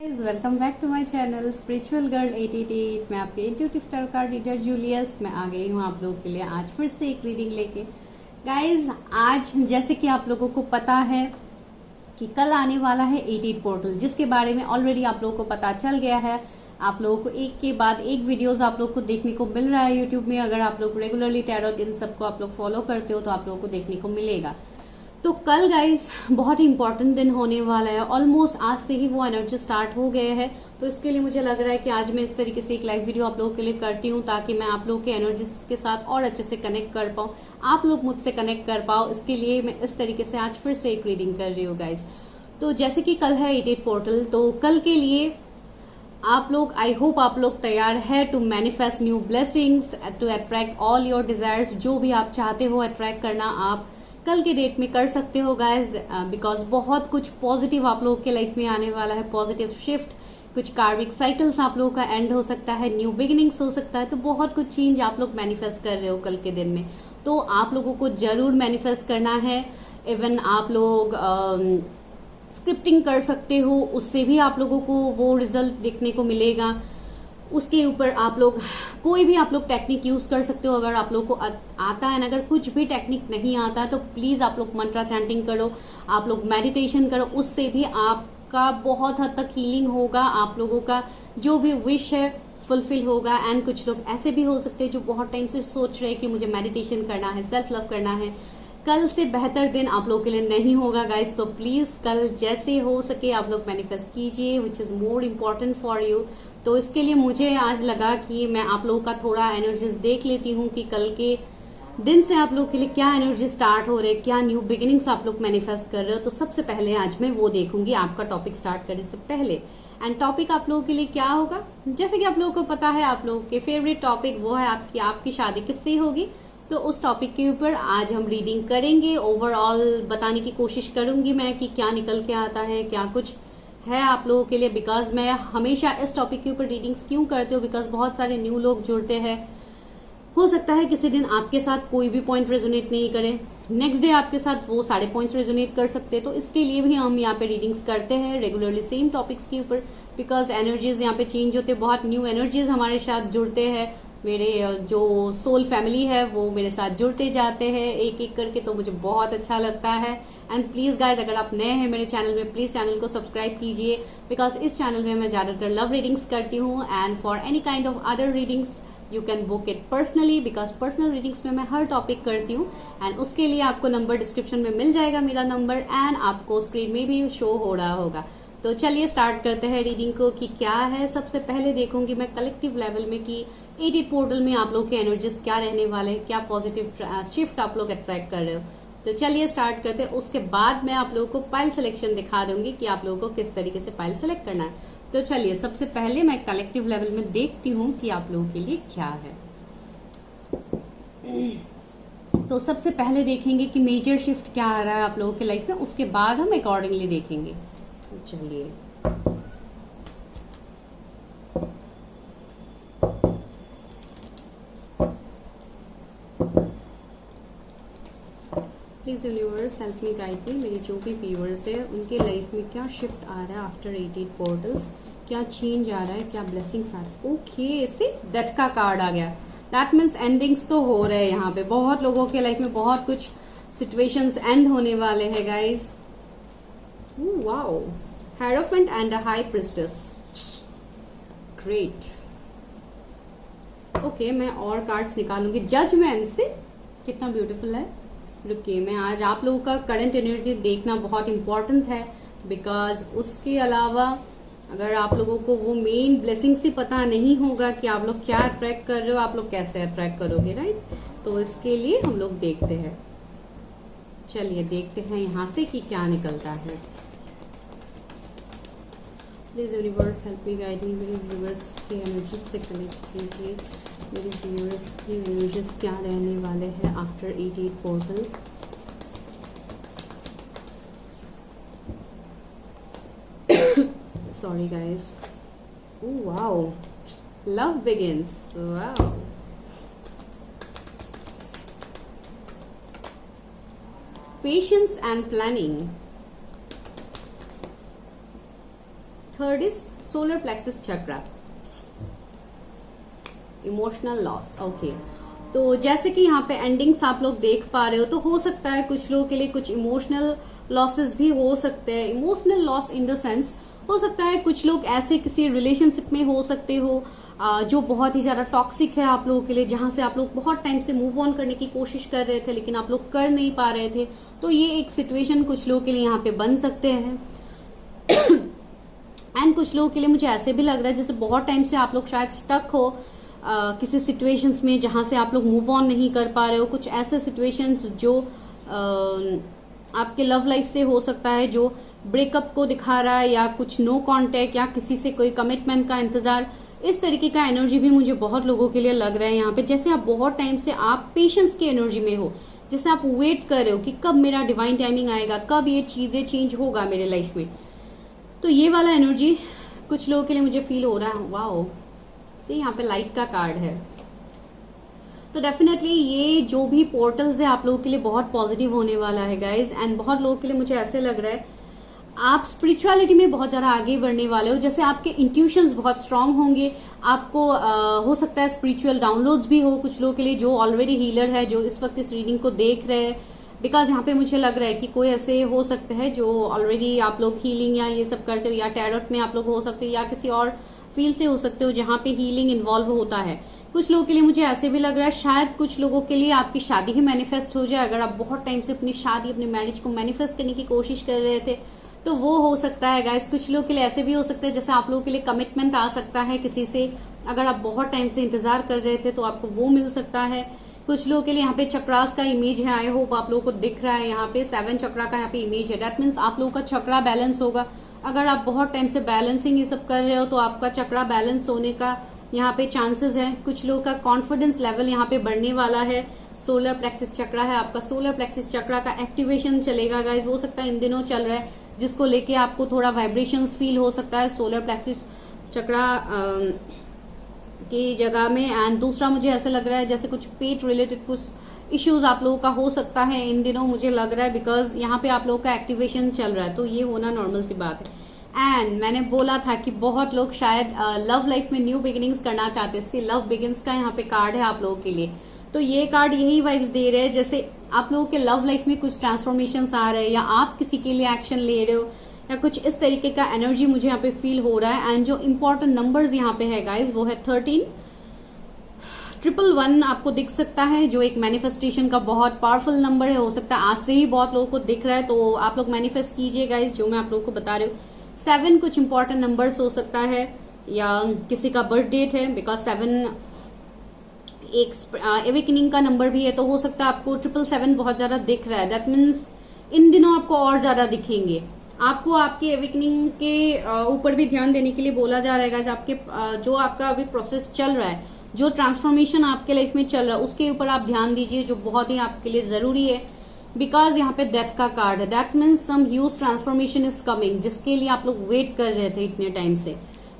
Welcome back to my channel spiritual girl 888। मैं आपके intuitive tarot card reader Julius. मैं आ गई हूँ आप लोगों के लिए आज फिर से एक रीडिंग लेके। गाइज आज जैसे कि आप लोगों को पता है कि कल आने वाला है 88 पोर्टल, जिसके बारे में ऑलरेडी आप लोगों को पता चल गया है। आप लोगों को एक के बाद एक वीडियोस आप लोगों को देखने को मिल रहा है यूट्यूब में। अगर आप लोग रेगुलरली टैरोट इन सबको आप लोग फॉलो करते हो तो आप लोगों को देखने को मिलेगा। तो कल गाइस बहुत ही इंपॉर्टेंट दिन होने वाला है। ऑलमोस्ट आज से ही वो एनर्जी स्टार्ट हो गए हैं। तो इसके लिए मुझे लग रहा है कि आज मैं इस तरीके से एक लाइव वीडियो आप लोगों के लिए करती हूँ ताकि मैं आप लोगों के एनर्जी के साथ और अच्छे से कनेक्ट कर पाऊँ, आप लोग मुझसे कनेक्ट कर पाओ। इसके लिए मैं इस तरीके से आज फिर से एक रीडिंग कर रही हूँ गाइज। तो जैसे कि कल है 88 पोर्टल, तो कल के लिए आप लोग, आई होप आप लोग तैयार है to manifest new blessings, to attract all your desires. जो भी आप चाहते हो अट्रैक्ट करना आप कल के डेट में कर सकते हो गाइस, बिकॉज बहुत कुछ पॉजिटिव आप लोगों के लाइफ में आने वाला है। पॉजिटिव शिफ्ट, कुछ कार्मिक साइकिल्स आप लोगों का एंड हो सकता है, न्यू बिगिनिंग्स हो सकता है। तो बहुत कुछ चेंज आप लोग मैनिफेस्ट कर रहे हो कल के दिन में। तो आप लोगों को जरूर मैनिफेस्ट करना है। इवन आप लोग स्क्रिप्टिंग कर सकते हो, उससे भी आप लोगों को वो रिजल्ट देखने को मिलेगा। उसके ऊपर आप लोग कोई भी आप लोग टेक्निक यूज कर सकते हो अगर आप लोग को आता है। अगर कुछ भी टेक्निक नहीं आता है तो प्लीज आप लोग मंत्रा चैंटिंग करो, आप लोग मेडिटेशन करो, उससे भी आपका बहुत हद तक हीलिंग होगा। आप लोगों का जो भी विश है फुलफिल होगा। एंड कुछ लोग ऐसे भी हो सकते हैं जो बहुत टाइम से सोच रहे हैं कि मुझे मेडिटेशन करना है, सेल्फ लव करना है। कल से बेहतर दिन आप लोगों के लिए नहीं होगा गाइस। तो प्लीज कल जैसे हो सके आप लोग मैनिफेस्ट कीजिए, which is more important for you. तो इसके लिए मुझे आज लगा कि मैं आप लोगों का थोड़ा एनर्जीज देख लेती हूँ कि कल के दिन से आप लोगों के लिए क्या एनर्जी स्टार्ट हो रहे हैं, क्या न्यू बिगिनिंग्स आप लोग मैनिफेस्ट कर रहे हो। तो सबसे पहले आज मैं वो देखूंगी आपका टॉपिक स्टार्ट करने से पहले। एंड टॉपिक आप लोगों के लिए क्या होगा, जैसे कि आप लोगों को पता है, आप लोगों के फेवरेट टॉपिक वो है आपकी शादी किससे होगी। तो उस टॉपिक के ऊपर आज हम रीडिंग करेंगे। ओवरऑल बताने की कोशिश करूंगी मैं कि क्या निकल के आता है, क्या कुछ है आप लोगों के लिए। बिकॉज मैं हमेशा इस टॉपिक के ऊपर रीडिंग्स क्यों करती हूँ, बिकॉज बहुत सारे न्यू लोग जुड़ते हैं। हो सकता है किसी दिन आपके साथ कोई भी पॉइंट रेजोनेट नहीं करे, नेक्स्ट डे आपके साथ वो सारे पॉइंट्स रेजोनेट कर सकते हैं। तो इसके लिए भी हम यहाँ पे रीडिंग्स करते हैं रेगुलरली सेम टॉपिक्स के ऊपर, बिकॉज एनर्जीज यहाँ पे चेंज होते, बहुत न्यू एनर्जीज हमारे साथ जुड़ते हैं। मेरे जो सोल फैमिली है वो मेरे साथ जुड़ते जाते हैं एक एक करके, तो मुझे बहुत अच्छा लगता है। एंड प्लीज गाइज अगर आप नए हैं मेरे चैनल में, प्लीज चैनल को सब्सक्राइब कीजिए, बिकॉज इस चैनल में मैं ज्यादातर लव रीडिंग्स करती हूँ। And for any kind of other readings you can book it personally, because personal readings में मैं हर टॉपिक करती हूँ। एंड उसके लिए आपको नंबर डिस्क्रिप्शन में मिल जाएगा, मेरा नंबर, एंड आपको स्क्रीन में भी शो हो रहा होगा। तो चलिए स्टार्ट करते हैं रीडिंग को कि क्या है। सबसे पहले देखूंगी मैं कलेक्टिव लेवल में कि 88 पोर्टल में आप लोग के एनर्जीज क्या रहने वाले हैं, क्या पॉजिटिव शिफ्ट आप लोग अट्रैक्ट कर रहे हो। तो चलिए स्टार्ट करते हैं। उसके बाद मैं आप लोगों को पाइल सिलेक्शन दिखा दूंगी कि आप लोगों को किस तरीके से पाइल सिलेक्ट करना है। तो चलिए सबसे पहले मैं कलेक्टिव लेवल में देखती हूँ कि आप लोगों के लिए क्या है। तो सबसे पहले देखेंगे कि मेजर शिफ्ट क्या आ रहा है आप लोगों के लाइफ में, उसके बाद हम अकॉर्डिंगली देखेंगे। चलिए please universe help me guide me. मेरे जो भी व्यूअर्स है उनके लाइफ में क्या शिफ्ट आ रहा है आफ्टर 88 पोर्टल्स, क्या चेंज आ रहा है, क्या ब्लेसिंग्स आ रहा है। ओके, इससे डेथ का कार्ड आ गया। दैट मीन्स एंडिंग्स तो हो रहे हैं यहाँ पे। बहुत लोगों के लाइफ में बहुत कुछ सिचुएशंस एंड होने वाले हैं guys. Wow, hierophant and a high priestess, great. Okay, मैं और कार्ड्स निकालूंगी। जजमेंट से कितना ब्यूटीफुल है। रुकिए, मैं आज आप लोगों का करंट एनर्जी देखना बहुत इंपॉर्टेंट है, बिकॉज उसके अलावा अगर आप लोगों को वो मेन ब्लेसिंग्स ही पता नहीं होगा कि आप लोग क्या अट्रैक्ट कर रहे हो, आप लोग कैसे अट्रैक्ट करोगे, राइट। तो इसके लिए हम लोग देखते हैं। चलिए देखते हैं यहाँ से कि क्या निकलता है। Please universe help me guide me. मेरे व्यूअर्स की एनर्जी से कनेक्ट कीजिए। मेरे व्यूअर्स की एनर्जीज क्या रहने वाले हैं after 88 portal. Sorry guys. Wow, love begins. Wow, patience and planning. Third is solar plexus chakra, emotional loss. Okay, तो जैसे कि यहाँ पे एंडिंग्स आप लोग देख पा रहे हो, तो हो सकता है कुछ लोगों के लिए कुछ इमोशनल लॉसेस भी हो सकते हैं। Emotional loss in the sense, हो सकता है कुछ लोग ऐसे किसी रिलेशनशिप में हो सकते हो जो बहुत ही ज्यादा टॉक्सिक है आप लोगों के लिए, जहां से आप लोग बहुत टाइम से मूव ऑन करने की कोशिश कर रहे थे लेकिन आप लोग कर नहीं पा रहे थे। तो ये एक सिचुएशन कुछ लोगों के लिए यहाँ पे बन सकते हैं। एंड कुछ लोगों के लिए मुझे ऐसे भी लग रहा है जैसे बहुत टाइम से आप लोग शायद स्टक हो किसी सिचुएशंस में जहां से आप लोग मूव ऑन नहीं कर पा रहे हो। कुछ ऐसे सिचुएशंस जो आपके लव लाइफ से हो सकता है, जो ब्रेकअप को दिखा रहा है, या कुछ नो कांटेक्ट, या किसी से कोई कमिटमेंट का इंतजार, इस तरीके का एनर्जी भी मुझे बहुत लोगों के लिए लग रहा है यहाँ पे। जैसे आप बहुत टाइम से आप पेशेंस की एनर्जी में हो, जैसे आप वेट कर रहे हो कि कब मेरा डिवाइन टाइमिंग आएगा, कब ये चीजें चेंज होगा मेरे लाइफ में। तो ये वाला एनर्जी कुछ लोगों के लिए मुझे फील हो रहा है। वाओ, से यहाँ पे लाइट का कार्ड है। तो डेफिनेटली ये जो भी पोर्टल्स है आप लोगों के लिए बहुत पॉजिटिव होने वाला है गाइज। एंड बहुत लोगों के लिए मुझे ऐसे लग रहा है आप स्पिरिचुअलिटी में बहुत ज्यादा आगे बढ़ने वाले हो। जैसे आपके इंट्यूशंस बहुत स्ट्रांग होंगे, आपको हो सकता है स्पिरिचुअल डाउनलोड्स भी हो कुछ लोगों के लिए जो ऑलरेडी हीलर है, जो इस वक्त इस रीडिंग को देख रहे हैं। बिकॉज यहाँ पे मुझे लग रहा है कि कोई ऐसे हो सकते हैं जो ऑलरेडी आप लोग हीलिंग या ये सब करते हो, या टैरोट में आप लोग हो सकते हो, या किसी और फील्ड से हो सकते हो जहां पे हीलिंग इन्वॉल्व होता है। कुछ लोगों के लिए मुझे ऐसे भी लग रहा है शायद कुछ लोगों के लिए आपकी शादी ही मैनिफेस्ट हो जाए। अगर आप बहुत टाइम से अपनी शादी, अपनी मैरिज को मैनिफेस्ट करने की कोशिश कर रहे थे तो वो हो सकता है गाइस। कुछ लोगों के लिए ऐसे भी हो सकता है जैसे आप लोगों के लिए कमिटमेंट आ सकता है किसी से। अगर आप बहुत टाइम से इंतजार कर रहे थे तो आपको वो मिल सकता है। कुछ लोगों के लिए यहाँ पे चक्रास का इमेज है, आई होप आप लोगों को दिख रहा है। यहाँ पे 7 चक्रा का यहाँ पे इमेज है। दैट मीन्स आप लोगों का चक्रा बैलेंस होगा। अगर आप बहुत टाइम से बैलेंसिंग ये सब कर रहे हो तो आपका चक्रा बैलेंस होने का यहाँ पे चांसेस है। कुछ लोगों का कॉन्फिडेंस लेवल यहाँ पे बढ़ने वाला है। सोलर प्लेक्सिस चक्रा है आपका, सोलर प्लेक्सिस चक्रा का एक्टिवेशन चलेगा गाइज। हो सकता है इन दिनों चल रहा है, जिसको लेके आपको थोड़ा वाइब्रेशंस फील हो सकता है सोलर प्लेक्सिस चक्रा की जगह में। एंड दूसरा मुझे ऐसा लग रहा है जैसे कुछ पेट रिलेटेड कुछ इश्यूज आप लोगों का हो सकता है इन दिनों, मुझे लग रहा है, बिकॉज यहाँ पे आप लोगों का एक्टिवेशन चल रहा है। तो ये होना नॉर्मल सी बात है। एंड मैंने बोला था कि बहुत लोग शायद लव लाइफ में न्यू बिगिनिंग्स करना चाहते हैं। लव बिगिंस का यहाँ पे कार्ड है आप लोगों के लिए। तो ये कार्ड यही वाइब्स दे रहे हैं जैसे आप लोगों के लव लाइफ में कुछ ट्रांसफॉर्मेशन आ रहे हैं, या आप किसी के लिए एक्शन ले रहे हो, या कुछ इस तरीके का एनर्जी मुझे यहाँ पे फील हो रहा है। एंड जो इम्पोर्टेंट नंबर्स यहाँ पे है गाइज वो है 13, 111 आपको दिख सकता है, जो एक मैनिफेस्टेशन का बहुत पावरफुल नंबर है। हो सकता है आज से ही बहुत लोगों को दिख रहा है, तो आप लोग मैनिफेस्ट कीजिए गाइज जो मैं आप लोगों को बता रही हूँ। 7 कुछ इंपॉर्टेंट नंबर्स हो सकता है, या किसी का बर्थ डेट है, बिकॉज 7 एक एवेकनिंग का नंबर भी है। तो हो सकता है आपको 777 बहुत ज्यादा दिख रहा है। दैट मीन्स इन दिनों आपको और ज्यादा दिखेंगे। आपको आपकी एवेकनिंग के ऊपर भी ध्यान देने के लिए बोला जा रहा है। आपके जो आपका अभी प्रोसेस चल रहा है, जो ट्रांसफॉर्मेशन आपके लाइफ में चल रहा है, उसके ऊपर आप ध्यान दीजिए, जो बहुत ही आपके लिए जरूरी है। बिकॉज यहाँ पे डेथ का कार्ड है। That means some huge transformation is coming, जिसके लिए आप लोग वेट कर रहे थे इतने टाइम से।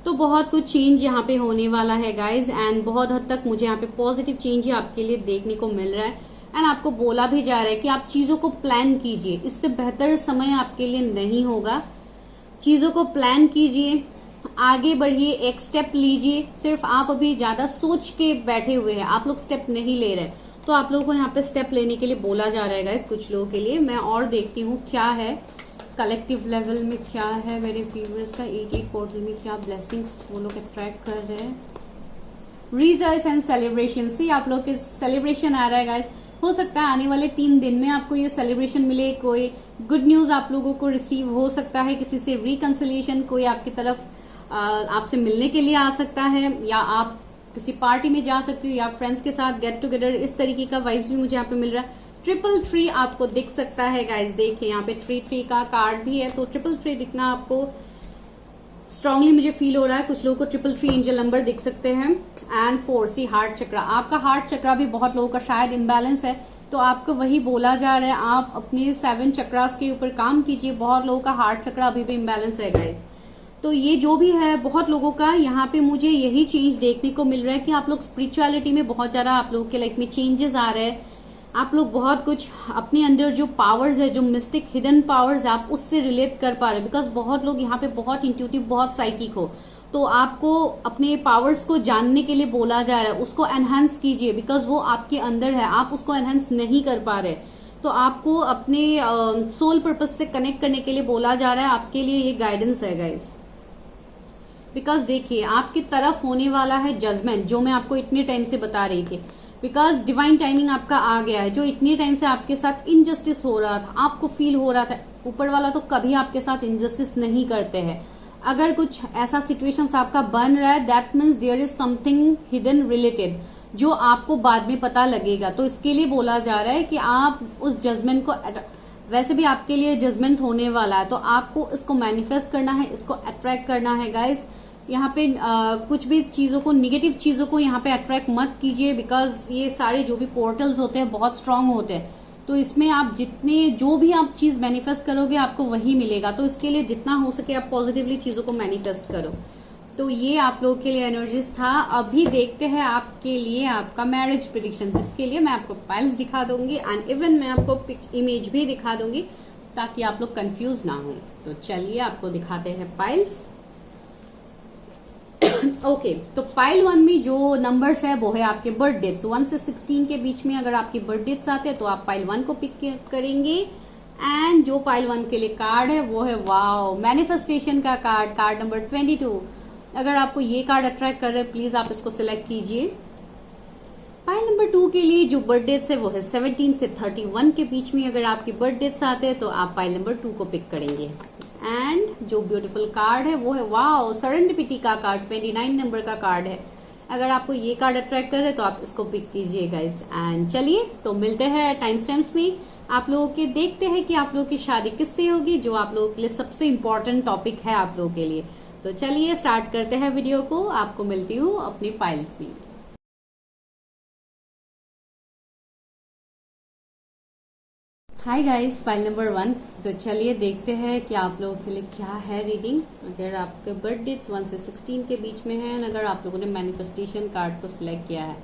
तो बहुत कुछ चेंज यहाँ पे होने वाला है गाइज। एंड बहुत हद तक मुझे यहाँ पे पॉजिटिव चेंज ही आपके लिए देखने को मिल रहा है। एंड आपको बोला भी जा रहा है कि आप चीजों को प्लान कीजिए, इससे बेहतर समय आपके लिए नहीं होगा। चीजों को प्लान कीजिए, आगे बढ़िए, एक स्टेप लीजिए। सिर्फ आप अभी ज्यादा सोच के बैठे हुए हैं, आप लोग स्टेप नहीं ले रहे। तो आप लोगों को यहाँ पे स्टेप लेने के लिए बोला जा रहा है गाइस कुछ लोगों के लिए। मैं और देखती हूँ क्या है कलेक्टिव लेवल में, क्या है मेरे व्यूअर्स का 88 पोर्टल में, क्या ब्लेसिंग्स वो लोग अट्रैक्ट कर रहे हैं। रिजॉइस एंड सेलिब्रेशन, सी आप लोग के सेलिब्रेशन आ रहा है गाइस। हो सकता है आने वाले 3 दिन में आपको ये सेलिब्रेशन मिले। कोई गुड न्यूज आप लोगों को रिसीव हो सकता है, किसी से रिकंसिलिएशन, कोई आपकी तरफ आपसे मिलने के लिए आ सकता है, या आप किसी पार्टी में जा सकते हो, या फ्रेंड्स के साथ गेट टुगेदर। इस तरीके का वाइब्स भी मुझे यहाँ पे मिल रहा है। 333 आपको दिख सकता है गाइस। देखिए यहाँ पे 33 का कार्ड भी है, तो 333 दिखना आपको स्ट्रांगली मुझे फील हो रहा है। कुछ लोगों को 333 एंजल नंबर दिख सकते हैं। एंड 4 सी हार्ट चक्रा, आपका हार्ट चक्रा भी बहुत लोगों का शायद इम्बैलेंस है, तो आपको वही बोला जा रहा है आप अपने 7 चक्रास के ऊपर काम कीजिए। बहुत लोगों का हार्ट चक्रा अभी भी इम्बैलेंस है गाइस। तो ये जो भी है बहुत लोगों का यहाँ पे मुझे यही चेंज देखने को मिल रहा है कि आप लोग स्पिरिचुअलिटी में बहुत ज्यादा आप लोगों के लाइफ में चेंजेस आ रहे हैं। आप लोग बहुत कुछ अपने अंदर जो पावर्स है, जो मिस्टिक हिडन पावर्स है, आप उससे रिलेट कर पा रहे हैं। बिकॉज बहुत लोग यहाँ पे बहुत इंट्यूटिव, बहुत साइकिक हो, तो आपको अपने पावर्स को जानने के लिए बोला जा रहा है, उसको एनहांस कीजिए, बिकॉज वो आपके अंदर है, आप उसको एनहांस नहीं कर पा रहे। तो आपको अपने सोल पर्पस से कनेक्ट करने के लिए बोला जा रहा है, आपके लिए ये गाइडेंस है गाइस। बिकॉज देखिए आपकी तरफ होने वाला है जजमेंट, जो मैं आपको इतने टाइम से बता रही थी। बिकॉज डिवाइन टाइमिंग आपका आ गया है। जो इतने टाइम से आपके साथ इनजस्टिस हो रहा था, आपको फील हो रहा था, ऊपर वाला तो कभी आपके साथ इनजस्टिस नहीं करते हैं। अगर कुछ ऐसा सिचुएशन आपका बन रहा है, that means there is something hidden related, जो आपको बाद में पता लगेगा। तो इसके लिए बोला जा रहा है कि आप उस जजमेंट को, वैसे भी आपके लिए जजमेंट होने वाला है, तो आपको इसको मैनिफेस्ट करना है, इसको अट्रैक्ट करना है गाइस। यहाँ पे कुछ भी चीजों को, निगेटिव चीजों को यहाँ पे अट्रैक्ट मत कीजिए, बिकॉज ये सारे जो भी पोर्टल्स होते हैं बहुत स्ट्रांग होते हैं। तो इसमें आप जितने, जो भी आप चीज मैनिफेस्ट करोगे आपको वही मिलेगा। तो इसके लिए जितना हो सके आप पॉजिटिवली चीजों को मैनिफेस्ट करो। तो ये आप लोगों के लिए एनर्जीज था। अभी देखते हैं आपके लिए आपका मैरिज प्रेडिक्शन, जिसके लिए मैं आपको पाइल्स दिखा दूंगी एंड इवन मैं आपको इमेज भी दिखा दूंगी, ताकि आप लोग कंफ्यूज ना हो। तो चलिए आपको दिखाते हैं पाइल्स। ओके, तो पाइल 1 में जो नंबर्स है वो है आपके बर्थ डेट्स 1 से 16 के बीच में। अगर आपकी बर्थ डेट्स आते हैं तो आप पाइल 1 को पिक करेंगे। एंड जो पाइल 1 के लिए कार्ड है वो है वाओ, मैनिफेस्टेशन का कार्ड, कार्ड नंबर 22। अगर आपको ये कार्ड अट्रैक्ट कर रहे हैं प्लीज आप इसको सिलेक्ट कीजिए। पाइल नंबर 2 के लिए जो बर्थ डेट्स है वो है 17 से 31 के बीच में। अगर आपकी बर्थ डेट्स आते हैं तो आप पाइल नंबर 2 को पिक करेंगे। एंड जो ब्यूटीफुल कार्ड है वो है वाओ, सेरेंडिपिटी का कार्ड, 29 नंबर का कार्ड है। अगर आपको ये कार्ड अट्रैक्ट कर रहे हैं तो आप इसको पिक कीजिए गाइस। एंड चलिए तो मिलते हैं टाइम स्टैम्प्स में आप लोगों के। देखते हैं कि आप लोगों की शादी किससे होगी, जो आप लोगों के लिए सबसे इम्पोर्टेंट टॉपिक है आप लोगों के लिए। तो चलिए स्टार्ट करते हैं वीडियो को। आपको मिलती हूँ अपनी पाइल्स में। Hi guys, pile number 1। तो चलिए देखते हैं कि आप लोगों के लिए क्या है रीडिंग। अगर आपके बर्थ डेट्स 1 से 16 के बीच में है, अगर आप लोगों ने मैनिफेस्टेशन कार्ड को सिलेक्ट किया है,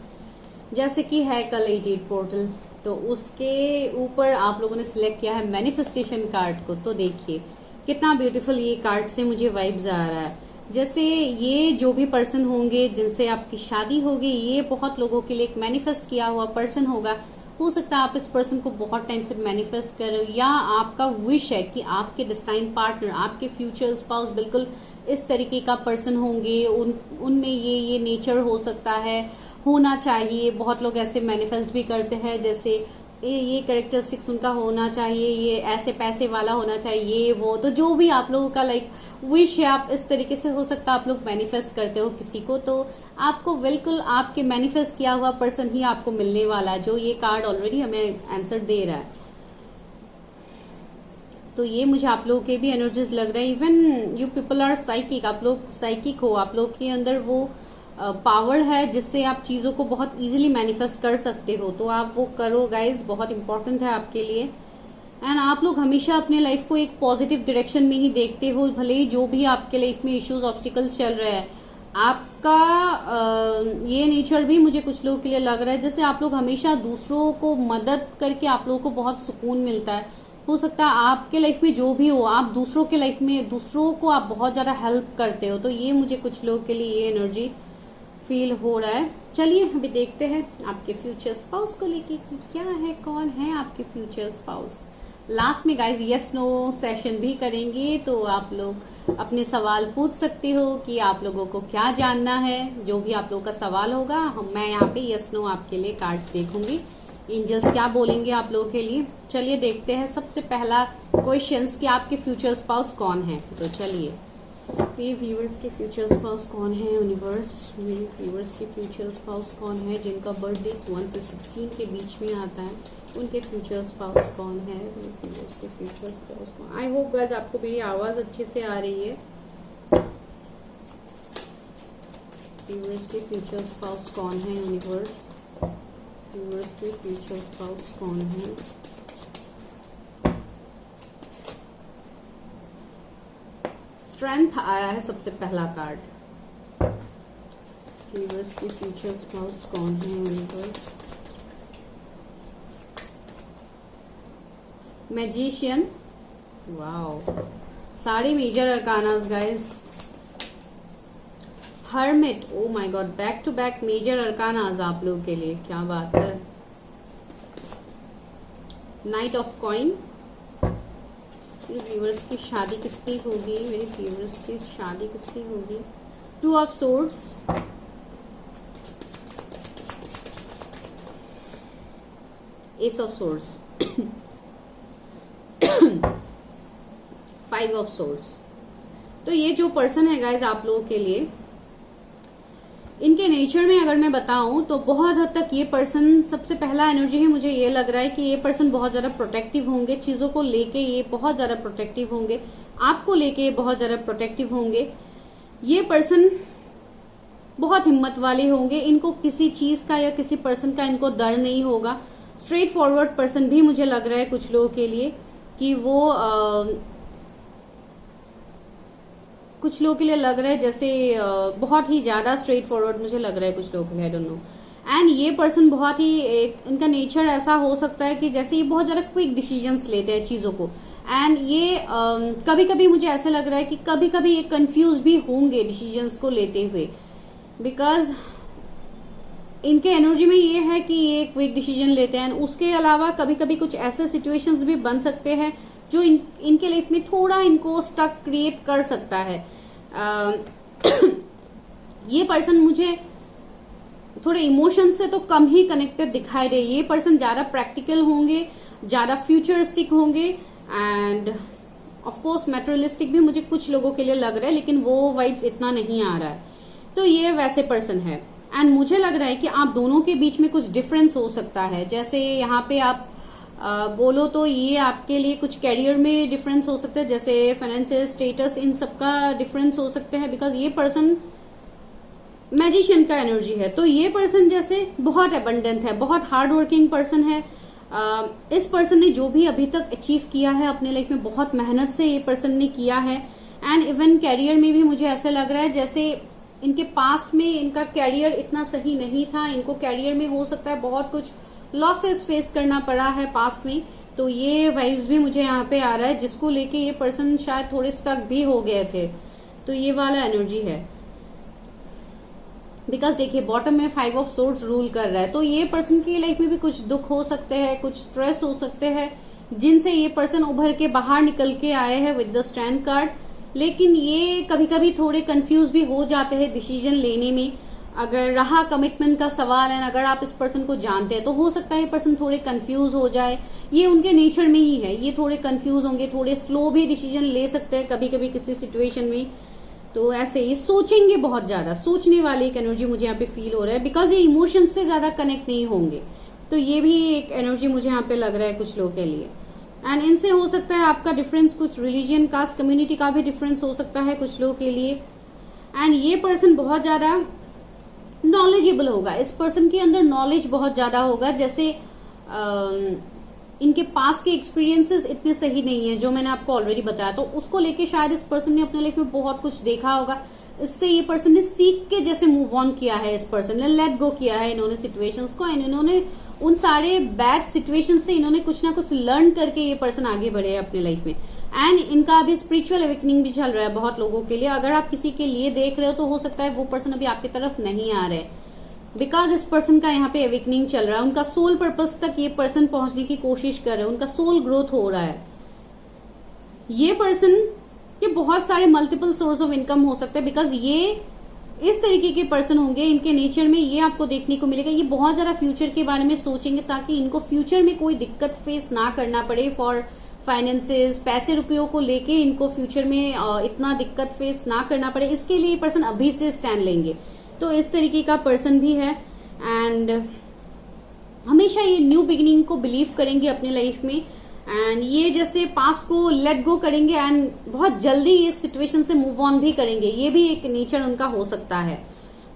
जैसे कि है कल 88 पोर्टल, तो उसके ऊपर आप लोगों ने सिलेक्ट किया है मैनिफेस्टेशन कार्ड को। तो देखिए कितना ब्यूटीफुल ये कार्ड से मुझे वाइब्स आ रहा है। जैसे ये जो भी पर्सन होंगे जिनसे आपकी शादी होगी, ये बहुत लोगों के लिए एक मैनिफेस्ट किया हुआ पर्सन होगा। हो सकता है आप इस पर्सन को बहुत टाइम से मैनिफेस्ट कर रहे हो, या आपका विश है कि आपके डिस्टाइन पार्टनर, आपके फ्यूचर स्पाउस बिल्कुल इस तरीके का पर्सन होंगे, उनमें ये नेचर हो सकता है, होना चाहिए। बहुत लोग ऐसे मैनिफेस्ट भी करते हैं, जैसे ये कैरेक्टरिस्टिक्स उनका होना चाहिए, ये ऐसे पैसे वाला होना चाहिए, ये वो। तो जो भी आप लोगों का लाइक विश है, आप इस तरीके से हो सकता है आप लोग मैनिफेस्ट करते हो किसी को, तो आपको बिल्कुल आपके मैनिफेस्ट किया हुआ पर्सन ही आपको मिलने वाला है, जो ये कार्ड ऑलरेडी हमें आंसर दे रहा है। तो ये मुझे आप लोगों के भी एनर्जीज लग रहे हैं। Even you people are psychic, आप लोग साइकिक हो, आप लोग के अंदर वो पावर है जिससे आप चीजों को बहुत इजीली मैनिफेस्ट कर सकते हो। तो आप वो करो गाइज, बहुत इंपॉर्टेंट है आपके लिए। एंड आप लोग हमेशा अपने लाइफ को एक पॉजिटिव डायरेक्शन में ही देखते हो, भले ही जो भी आपके लाइफ में इश्यूज ऑब्स्टिकल्स चल रहे हैं। आपका ये नेचर भी मुझे कुछ लोगों के लिए लग रहा है, जैसे आप लोग हमेशा दूसरों को मदद करके आप लोगों को बहुत सुकून मिलता है। हो सकता है आपके लाइफ में जो भी हो, आप दूसरों के लाइफ में, दूसरों को आप बहुत ज्यादा हेल्प करते हो। तो ये मुझे कुछ लोगों के लिए ये एनर्जी फील हो रहा है। चलिए अभी देखते हैं आपके फ्यूचर स्पाउस को लेके कि क्या है, कौन है आपके फ्यूचर स्पाउस। लास्ट में गाइज यस नो सेशन भी करेंगे, तो आप लोग अपने सवाल पूछ सकते हो कि आप लोगों को क्या जानना है। जो भी आप लोगों का सवाल होगा, मैं यहाँ पे यस नो आपके लिए कार्ड्स देखूंगी, एंजल्स क्या बोलेंगे आप लोगों के लिए। चलिए देखते हैं सबसे पहला क्वेश्चंस कि आपके फ्यूचर स्पाउस कौन है। तो चलिए, मेरे व्यूअर्स के फ्यूचर स्पाउस कौन है यूनिवर्स, मेरे व्यूअर्स के फ्यूचर स्पाउस कौन है जिनका बर्थ डेट 1 से 16 के बीच में आता है, उनके फ्यूचर स्पाउस कौन है, मेरे व्यूअर्स के फ्यूचर स्पाउस कौन। आई होप गाइस आपको मेरी आवाज अच्छे से आ रही है। व्यूअर्स के फ्यूचर स्पाउस कौन है यूनिवर्स, व्यूअर्स के फ्यूचर स्पाउस कौन है। स्ट्रेंथ आया है सबसे पहला कार्ड। यूनिवर्स के फ्यूचर स्पाउस कौन है यूनिवर्स। मैजिशियन, वाओ, सारी major arcanas guys. Hermit, oh my god, back to back major arcanas आप लोगों के लिए, क्या बात है। नाइट ऑफ कॉइन, मेरे व्यूअर्स की शादी किसकी होगी, मेरे व्यूअर्स की शादी किसकी होगी। Two of swords, S of swords, five of swords. तो ये जो पर्सन है गाइज आप लोगों के लिए, इनके नेचर में अगर मैं बताऊं तो बहुत हद तक ये पर्सन, सबसे पहला एनर्जी है मुझे ये लग रहा है कि ये पर्सन बहुत ज्यादा प्रोटेक्टिव होंगे, चीजों को लेके ये बहुत ज्यादा प्रोटेक्टिव होंगे, आपको लेके ये बहुत ज्यादा प्रोटेक्टिव होंगे। ये पर्सन बहुत हिम्मत वाले होंगे, इनको किसी चीज का या किसी पर्सन का इनको डर नहीं होगा। स्ट्रेट फॉरवर्ड पर्सन भी मुझे लग रहा है कुछ लोगों के लिए कि वो कुछ लोगों के लिए लग रहा है जैसे बहुत ही ज्यादा स्ट्रेट फॉरवर्ड मुझे लग रहा है कुछ लोगों के लिए, आई डोंट नो। एंड ये पर्सन बहुत ही इनका नेचर ऐसा हो सकता है कि जैसे ये बहुत ज्यादा क्विक डिसीजंस लेते हैं चीजों को। एंड ये कभी कभी मुझे ऐसा लग रहा है कि कभी कभी ये कंफ्यूज भी होंगे डिसीजंस को लेते हुए, बिकॉज इनके एनर्जी में ये है कि ये क्विक डिसीजन लेते हैं। उसके अलावा कभी कभी कुछ ऐसे सिचुएशंस भी बन सकते हैं जो इनके लाइफ में थोड़ा इनको स्टक क्रिएट कर सकता है। ये पर्सन मुझे थोड़े इमोशन से तो कम ही कनेक्टेड दिखाई दे। ये पर्सन ज्यादा प्रैक्टिकल होंगे, ज्यादा फ्यूचरिस्टिक होंगे, एंड ऑफ कोर्स मैटेरियलिस्टिक भी मुझे कुछ लोगों के लिए लग रहा है, लेकिन वो वाइब्स इतना नहीं आ रहा है। तो ये वैसे पर्सन है। एंड मुझे लग रहा है कि आप दोनों के बीच में कुछ डिफरेंस हो सकता है। जैसे यहाँ पे आप बोलो तो ये आपके लिए कुछ कैरियर में डिफरेंस हो सकता है, जैसे फाइनेंशियल स्टेटस, इन सबका डिफरेंस हो सकते हैं, बिकॉज ये पर्सन मैजिशियन का एनर्जी है। तो ये पर्सन जैसे बहुत एबंडेंट है, बहुत हार्ड वर्किंग पर्सन है। इस पर्सन ने जो भी अभी तक अचीव किया है अपने लाइफ में, बहुत मेहनत से ये पर्सन ने किया है। एंड इवन कैरियर में भी मुझे ऐसा लग रहा है जैसे इनके पास्ट में इनका कैरियर इतना सही नहीं था, इनको कैरियर में हो सकता है बहुत कुछ लॉसेस फेस करना पड़ा है पास्ट में। तो ये वाइब्स भी मुझे यहाँ पे आ रहा है, जिसको लेके ये पर्सन शायद थोड़े स्टक भी हो गए थे। तो ये वाला एनर्जी है, बिकॉज देखिए बॉटम में फाइव ऑफ सोर्ड्स रूल कर रहा है। तो ये पर्सन की लाइफ में भी कुछ दुख हो सकते हैं, कुछ स्ट्रेस हो सकते हैं, जिनसे ये पर्सन उभर के बाहर निकल के आए हैं विद द स्ट्रेंथ कार्ड। लेकिन ये कभी कभी थोड़े कंफ्यूज भी हो जाते हैं डिसीजन लेने में। अगर रहा कमिटमेंट का सवाल है, अगर आप इस पर्सन को जानते हैं तो हो सकता है ये पर्सन थोड़े कंफ्यूज हो जाए। ये उनके नेचर में ही है, ये थोड़े कंफ्यूज होंगे, थोड़े स्लो भी डिसीजन ले सकते हैं कभी कभी किसी सिचुएशन में। तो ऐसे ये सोचेंगे, बहुत ज्यादा सोचने वाली एक एनर्जी मुझे यहाँ पे फील हो रहा है, बिकॉज ये इमोशन से ज्यादा कनेक्ट नहीं होंगे। तो ये भी एक एनर्जी मुझे यहाँ पे लग रहा है कुछ लोगों के लिए। एंड इनसे हो सकता है आपका डिफरेंस कुछ रिलीजन, कास्ट, कम्युनिटी का भी डिफरेंस हो सकता है कुछ लोगों के लिए। एंड ये पर्सन बहुत ज्यादा नॉलेजेबल होगा, इस पर्सन के अंदर नॉलेज बहुत ज्यादा होगा। जैसे इनके पास के एक्सपीरियंसेस इतने सही नहीं है जो मैंने आपको ऑलरेडी बताया, तो उसको लेके शायद इस पर्सन ने अपने लाइफ में बहुत कुछ देखा होगा। इससे ये पर्सन ने सीख के जैसे मूव ऑन किया है, इस पर्सन ने लेट गो किया है इन्होंने सिचुएशंस को, एंड इन्होंने उन सारे बैड सिचुएशन से इन्होंने कुछ ना कुछ लर्न करके ये पर्सन आगे बढ़े हैं अपने लाइफ में। एंड इनका अभी स्पिरिचुअल अवेकनिंग भी चल रहा है बहुत लोगों के लिए। अगर आप किसी के लिए देख रहे हो तो हो सकता है वो पर्सन अभी आपकी तरफ नहीं आ रहे, बिकॉज इस पर्सन का यहाँ पे अवेकनिंग चल रहा है। उनका सोल पर्पस तक ये पर्सन पहुंचने की कोशिश कर रहे हैं, उनका सोल ग्रोथ हो रहा है। ये पर्सन के बहुत सारे मल्टीपल सोर्स ऑफ इनकम हो सकते हैं, बिकॉज ये इस तरीके के पर्सन होंगे, इनके नेचर में ये आपको देखने को मिलेगा। ये बहुत ज्यादा फ्यूचर के बारे में सोचेंगे ताकि इनको फ्यूचर में कोई दिक्कत फेस ना करना पड़े फॉर फाइनेंसेस, पैसे रुपयों को लेके इनको फ्यूचर में इतना दिक्कत फेस ना करना पड़े, इसके लिए पर्सन अभी से स्टैंड लेंगे। तो इस तरीके का पर्सन भी है। एंड हमेशा ये न्यू बिगिनिंग को बिलीव करेंगे अपनी लाइफ में, एंड ये जैसे पास्ट को लेट गो करेंगे एंड बहुत जल्दी इस सिचुएशन से मूव ऑन भी करेंगे। ये भी एक नेचर उनका हो सकता है,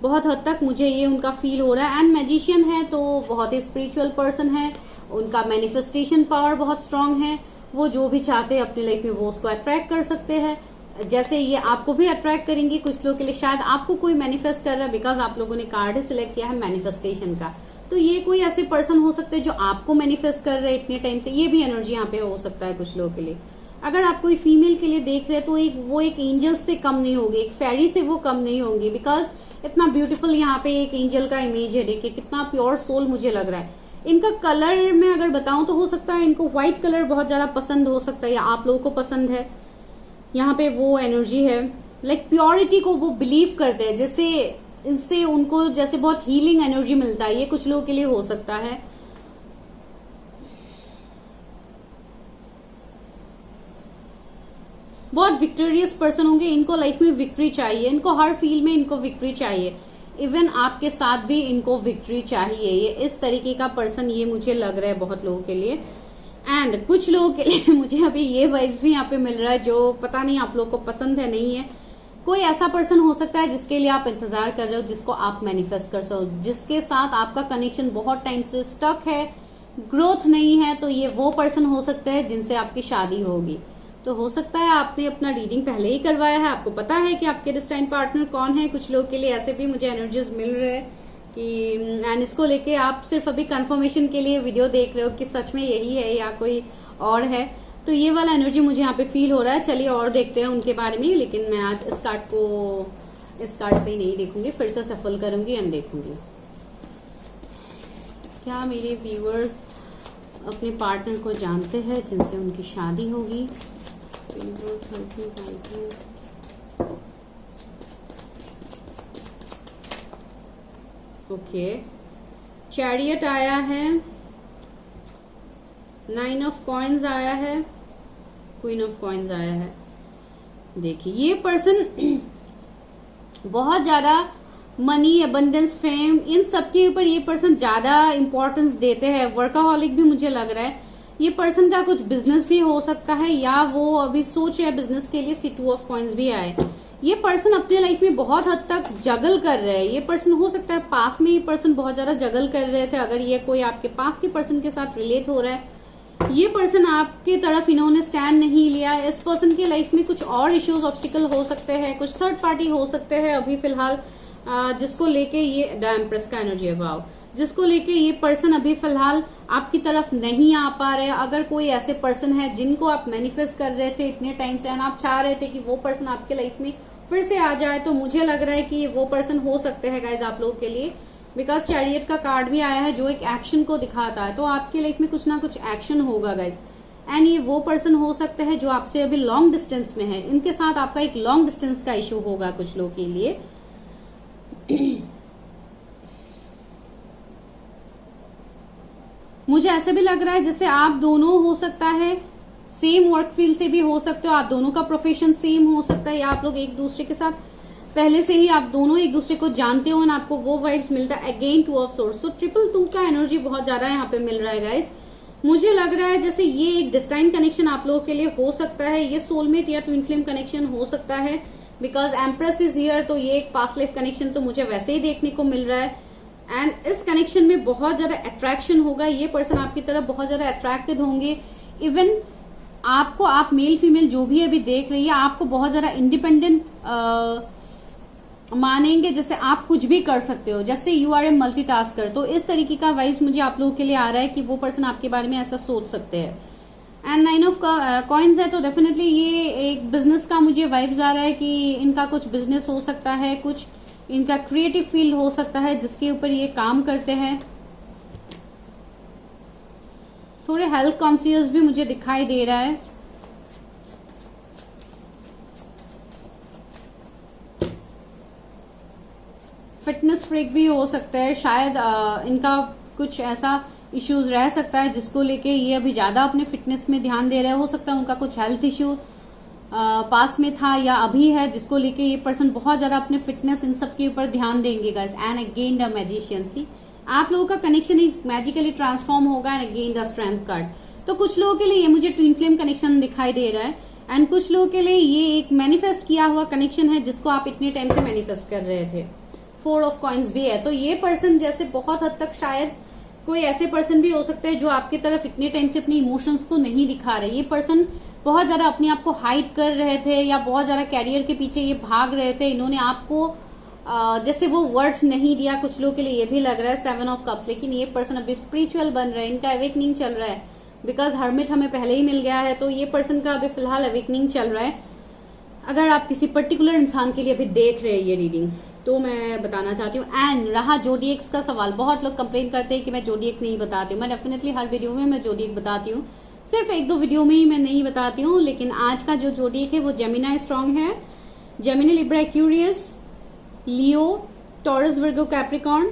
बहुत हद तक मुझे ये उनका फील हो रहा है। एंड मैजिशियन है तो बहुत ही स्पिरिचुअल पर्सन है, उनका मैनिफेस्टेशन पावर बहुत स्ट्रांग है। वो जो भी चाहते हैं अपनी लाइफ में वो उसको अट्रैक्ट कर सकते हैं, जैसे ये आपको भी अट्रैक्ट करेंगे कुछ लोगों के लिए। शायद आपको कोई मैनिफेस्ट कर रहा है, बिकॉज आप लोगों ने कार्ड ही सिलेक्ट किया है मैनिफेस्टेशन का। तो ये कोई ऐसे पर्सन हो सकते हैं जो आपको मैनिफेस्ट कर रहे हैं इतने टाइम से, ये भी एनर्जी यहाँ पे हो सकता है कुछ लोगों के लिए। अगर आप कोई फीमेल के लिए देख रहे हैं तो वो एक एंजल से कम नहीं होगी, एक फेरी से वो कम नहीं होंगी, बिकॉज इतना ब्यूटीफुल यहाँ पे एक एंजल का इमेज है। देखिए कितना प्योर सोल मुझे लग रहा है। इनका कलर में अगर बताऊं तो हो सकता है इनको व्हाइट कलर बहुत ज्यादा पसंद हो सकता है, या आप लोगों को पसंद है। यहाँ पे वो एनर्जी है, लाइक प्योरिटी को वो बिलीव करते हैं, जैसे इससे उनको जैसे बहुत हीलिंग एनर्जी मिलता है, ये कुछ लोगों के लिए हो सकता है। बहुत विक्टोरियस पर्सन होंगे, इनको लाइफ में विक्ट्री चाहिए, इनको हर फील्ड में इनको विक्ट्री चाहिए, इवन आपके साथ भी इनको विक्ट्री चाहिए। ये इस तरीके का पर्सन ये मुझे लग रहा है बहुत लोगों के लिए। एंड कुछ लोगों के लिए मुझे अभी ये वाइब्स भी यहाँ पे मिल रहा है, जो पता नहीं आप लोग को पसंद है नहीं है। कोई ऐसा पर्सन हो सकता है जिसके लिए आप इंतजार कर रहे हो, जिसको आप मैनिफेस्ट कर सको, जिसके साथ आपका कनेक्शन बहुत टाइम से स्टक है, ग्रोथ नहीं है, तो ये वो पर्सन हो सकता है जिनसे आपकी शादी होगी। तो हो सकता है आपने अपना रीडिंग पहले ही करवाया है, आपको पता है कि आपके डिस्टाइन पार्टनर कौन है। कुछ लोग के लिए ऐसे भी मुझे एनर्जीज मिल रहे हैं कि एंड इसको लेके आप सिर्फ अभी कंफर्मेशन के लिए वीडियो देख रहे हो कि सच में यही है या कोई और है। तो ये वाला एनर्जी मुझे यहाँ पे फील हो रहा है। चलिए और देखते हैं उनके बारे में, लेकिन मैं आज इस कार्ड से ही नहीं देखूंगी, फिर से सफल करूंगी एंड देखूंगी क्या मेरे व्यूअर्स अपने पार्टनर को जानते हैं जिनसे उनकी शादी होगी। ओके, चैरियट आया है, 9 ऑफ कॉइन्स आया है, क्वीन ऑफ कॉइन्स आया है। देखिए ये पर्सन बहुत ज्यादा मनी, अबंडेंस, फेम, इन सब के ऊपर ये पर्सन ज्यादा इंपॉर्टेंस देते हैं। वर्काहॉलिक भी मुझे लग रहा है। ये पर्सन का कुछ बिजनेस भी हो सकता है, या वो अभी सोच है बिजनेस के लिए। 2 ऑफ कॉइन्स भी आए। ये पर्सन अपने लाइफ में बहुत हद तक जगल कर रहे हैं। ये पर्सन हो सकता है पास में ये पर्सन बहुत ज्यादा जगल कर रहे थे। अगर ये कोई आपके पास के पर्सन के साथ रिलेट हो रहा है, ये पर्सन आपके तरफ इन्होंने स्टैंड नहीं लिया। इस पर्सन की लाइफ में कुछ और इश्यूज, ऑब्स्टिकल हो सकते हैं, कुछ थर्ड पार्टी हो सकते हैं अभी फिलहाल, जिसको लेके ये एम्प्रेस का एनर्जी है, वाव, जिसको लेके ये पर्सन अभी फिलहाल आपकी तरफ नहीं आ पा रहे। अगर कोई ऐसे पर्सन है जिनको आप मैनिफेस्ट कर रहे थे इतने टाइम से, एंड आप चाह रहे थे कि वो पर्सन आपके लाइफ में फिर से आ जाए, तो मुझे लग रहा है कि ये वो पर्सन हो सकते हैं गाइज आप लोगों के लिए। बिकॉज चैरियट का कार्ड भी आया है जो एक एक्शन को दिखाता है, तो आपके लाइफ में कुछ ना कुछ एक्शन होगा गाइज। एंड ये वो पर्सन हो सकते हैं जो आपसे अभी लॉन्ग डिस्टेंस में है। इनके साथ आपका एक लॉन्ग डिस्टेंस का इशू होगा कुछ लोग के लिए। मुझे ऐसे भी लग रहा है जैसे आप दोनों हो सकता है सेम वर्क फील्ड से भी हो सकते हो, आप दोनों का प्रोफेशन सेम हो सकता है, या आप लोग एक दूसरे के साथ पहले से ही आप दोनों एक दूसरे को जानते हो, ना आपको वो वाइब्स मिलता है। अगेन 2 ऑफ सोर्ड्स, तो 222 का एनर्जी बहुत ज्यादा यहाँ पे मिल रहा है गाइस। मुझे लग रहा है जैसे ये एक डिस्टाइन कनेक्शन आप लोगों के लिए हो सकता है। ये सोलमेट या ट्विन फ्लेम कनेक्शन हो सकता है, बिकॉज एम्प्रेस इज हियर, तो ये एक पास्ट लाइफ कनेक्शन तो मुझे वैसे ही देखने को मिल रहा है। एंड इस कनेक्शन में बहुत ज्यादा अट्रैक्शन होगा। ये पर्सन आपकी तरफ बहुत ज्यादा अट्रैक्टेड होंगे। इवन आपको, आप मेल फीमेल जो भी अभी देख रही है, आपको बहुत ज्यादा इंडिपेंडेंट मानेंगे, जैसे आप कुछ भी कर सकते हो, जैसे यू आर ए मल्टीटास्कर। तो इस तरीके का वाइब्स मुझे आप लोगों के लिए आ रहा है कि वो पर्सन आपके बारे में ऐसा सोच सकते हैं। एंड 9 ऑफ कॉइन्स है, तो डेफिनेटली ये एक बिजनेस का मुझे वाइब्स आ रहा है कि इनका कुछ बिजनेस हो सकता है, कुछ इनका क्रिएटिव फील्ड हो सकता है जिसके ऊपर ये काम करते हैं। थोड़े हेल्थ कॉन्शियस भी मुझे दिखाई दे रहा है। फिटनेस फ्रीक भी हो सकता है, शायद इनका कुछ ऐसा इश्यूज रह सकता है जिसको लेके ये अभी ज्यादा अपने फिटनेस में ध्यान दे रहे हैं। हो सकता है उनका कुछ हेल्थ इश्यू पास में था या अभी है, जिसको लेके ये पर्सन बहुत ज्यादा अपने फिटनेस इन सब के ऊपर ध्यान देंगे guys. And again the magician, see आप लोगों का कनेक्शन मैजिकली ट्रांसफॉर्म होगा। And again the strength card, तो कुछ लोगों के लिए ये मुझे ट्विन फ्लेम कनेक्शन दिखाई दे रहा है, एंड कुछ लोगों के लिए ये एक मैनिफेस्ट किया हुआ कनेक्शन है जिसको आप इतने टाइम से मैनिफेस्ट कर रहे थे। 4 ऑफ कॉइन्स भी है, तो ये पर्सन जैसे बहुत हद तक शायद कोई ऐसे पर्सन भी हो सकते हैं जो आपकी तरफ इतने टाइम से अपने इमोशंस को नहीं दिखा रहे। ये पर्सन बहुत ज्यादा अपने आप को हाइड कर रहे थे, या बहुत ज्यादा कैरियर के पीछे ये भाग रहे थे। इन्होंने आपको जैसे वो वर्ड्स नहीं दिया। कुछ लोगों के लिए ये भी लग रहा है 7 ऑफ कप्स, लेकिन ये पर्सन अभी स्पिरिचुअल बन रहे हैं, इनका अवेकनिंग चल रहा है। बिकॉज हर्मिट हमें पहले ही मिल गया है, तो ये पर्सन का अभी फिलहाल अवेकनिंग चल रहा है। अगर आप किसी पर्टिकुलर इंसान के लिए अभी देख रहे हैं ये रीडिंग, तो मैं बताना चाहती हूँ। एंड रहा जोडिएक्स का सवाल, बहुत लोग कंप्लेन करते हैं कि मैं जोडिएक नहीं बताती हूँ। मैं डेफिनेटली हर वीडियो में मैं जोडिएक बताती हूँ, सिर्फ एक दो वीडियो में ही मैं नहीं बताती हूँ। लेकिन आज का जो जोडिएक है वो जेमिनी स्ट्रांग है, Gemini Libra Aquarius, Leo, taurus Virgo Capricorn,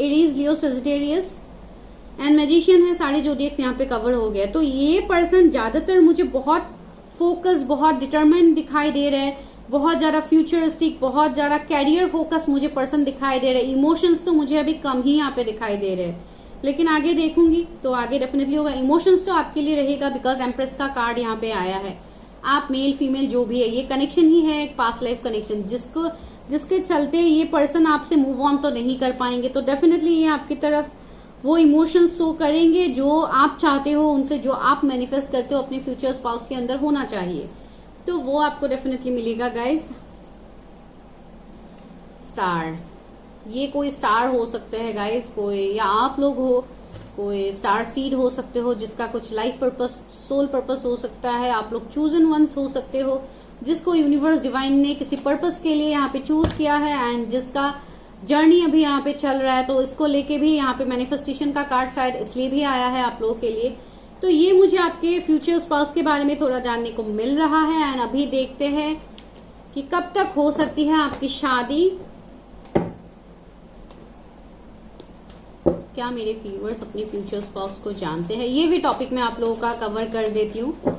Aries Leo Sagittarius and magician है। सारे जोडिएक्स यहाँ पे कवर हो गया। तो ये पर्सन ज्यादातर मुझे बहुत फोकस, बहुत डिटरमिन दिखाई दे रहा है, बहुत ज्यादा फ्यूचरिस्टिक, बहुत ज्यादा कैरियर फोकस मुझे पर्सन दिखाई दे रहा है। इमोशंस तो मुझे अभी कम ही यहाँ पे दिखाई दे रहे हैं, लेकिन आगे देखूंगी तो आगे डेफिनेटली होगा। इमोशंस तो आपके लिए रहेगा, बिकॉज एम्प्रेस का कार्ड यहाँ पे आया है। आप मेल फीमेल जो भी है, ये कनेक्शन ही है, एक पास्ट लाइफ कनेक्शन, जिसके चलते ये पर्सन आपसे मूव ऑन तो नहीं कर पाएंगे। तो डेफिनेटली ये आपकी तरफ वो इमोशंस शो करेंगे जो आप चाहते हो उनसे, जो आप मैनिफेस्ट करते हो अपने फ्यूचर स्पाउस के अंदर होना चाहिए, तो वो आपको डेफिनेटली मिलेगा गाइज। स्टार, ये कोई स्टार हो सकते हैं गाइज, कोई, या आप लोग हो, कोई स्टार सीड हो सकते हो जिसका कुछ लाइफ पर्पस, सोल पर्पस हो सकता है। आप लोग चूजन वंस हो सकते हो, जिसको यूनिवर्स डिवाइन ने किसी पर्पस के लिए यहाँ पे चूज किया है एंड जिसका जर्नी अभी यहाँ पे चल रहा है। तो इसको लेके भी यहाँ पे मैनिफेस्टेशन का कार्ड शायद इसलिए भी आया है आप लोगों के लिए। तो ये मुझे आपके फ्यूचर स्पाउस के बारे में थोड़ा जानने को मिल रहा है। एंड अभी देखते हैं कि कब तक हो सकती है आपकी शादी। क्या मेरे व्यूअर्स अपने फ्यूचर स्पाउस को जानते हैं? ये भी टॉपिक मैं आप लोगों का कवर कर देती हूँ।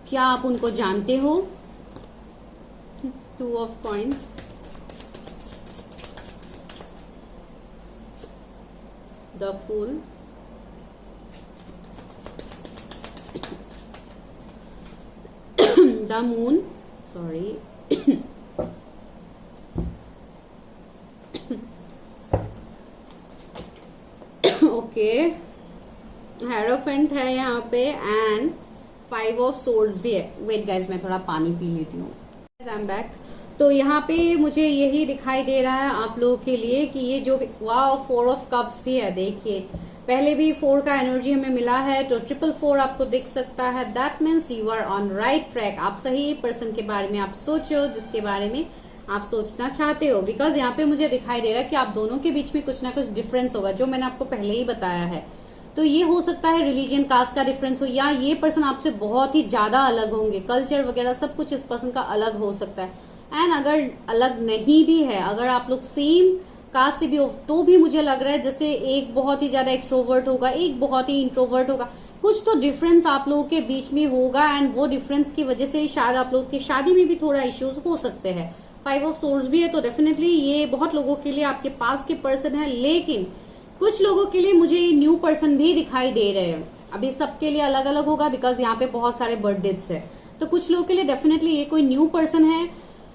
क्या आप उनको जानते हो? 2 of coins, the fool, the moon, sorry, okay, hierophant है यहाँ पे एंड 5 ऑफ सोर्ड्स भी है। वेट गाइज, मैं थोड़ा पानी पी लेती हूँ। I am back. तो यहाँ पे मुझे यही दिखाई दे रहा है आप लोगों के लिए कि ये जो, वाओ, 4 ऑफ कप्स भी है। देखिए, पहले भी 4 का एनर्जी हमें मिला है, तो 444 आपको दिख सकता है। That means you are on right track. आप सही पर्सन के बारे में आप सोचो, जिसके बारे में आप सोचना चाहते हो। बिकॉज यहाँ पे मुझे दिखाई दे रहा है कि आप दोनों के बीच में कुछ ना कुछ डिफरेंस होगा, जो मैंने आपको पहले ही बताया है। तो ये हो सकता है रिलीजन, कास्ट का डिफरेंस हो, या ये पर्सन आपसे बहुत ही ज्यादा अलग होंगे, कल्चर वगैरह सब कुछ इस पर्सन का अलग हो सकता है। एंड अगर अलग नहीं भी है, अगर आप लोग सेम कास्ट से भी हो, तो भी मुझे लग रहा है जैसे एक बहुत ही ज्यादा एक्सट्रोवर्ट होगा, एक बहुत ही इंट्रोवर्ट होगा। कुछ तो डिफरेंस आप लोगों के बीच में होगा एंड वो डिफरेंस की वजह से शायद आप लोगों की शादी में भी थोड़ा इश्यूज हो सकते हैं। 5 ऑफ सोर्ड्स भी है, तो डेफिनेटली ये बहुत लोगों के लिए आपके पास के पर्सन है। लेकिन कुछ लोगों के लिए मुझे ये न्यू पर्सन भी दिखाई दे रहे हैं। अभी सबके लिए अलग अलग होगा, बिकॉज यहाँ पे बहुत सारे बर्थडेज है। तो कुछ लोगों के लिए डेफिनेटली ये कोई न्यू पर्सन है।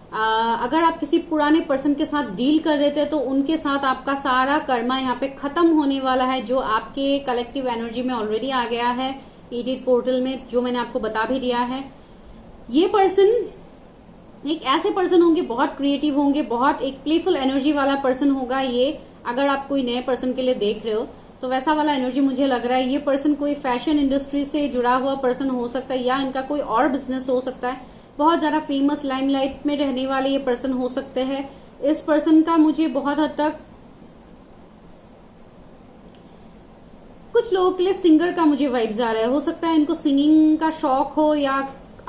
अगर आप किसी पुराने पर्सन के साथ डील कर रहे थे, तो उनके साथ आपका सारा कर्मा यहाँ पे खत्म होने वाला है, जो आपके कलेक्टिव एनर्जी में ऑलरेडी आ गया है 88 पोर्टल में, जो मैंने आपको बता भी दिया है। ये पर्सन एक ऐसे पर्सन होंगे, बहुत क्रिएटिव होंगे, बहुत एक प्लेफुल एनर्जी वाला पर्सन होगा ये। अगर आप कोई नए पर्सन के लिए देख रहे हो तो वैसा वाला एनर्जी मुझे लग रहा है। ये पर्सन कोई फैशन इंडस्ट्री से जुड़ा हुआ पर्सन हो सकता है, या इनका कोई और बिजनेस हो सकता है। बहुत ज्यादा फेमस लाइमलाइट में रहने वाले ये पर्सन हो सकते हैं। इस पर्सन का मुझे बहुत हद तक, कुछ लोगों के लिए सिंगर का मुझे वाइब्स आ रहा है। हो सकता है इनको सिंगिंग का शौक हो, या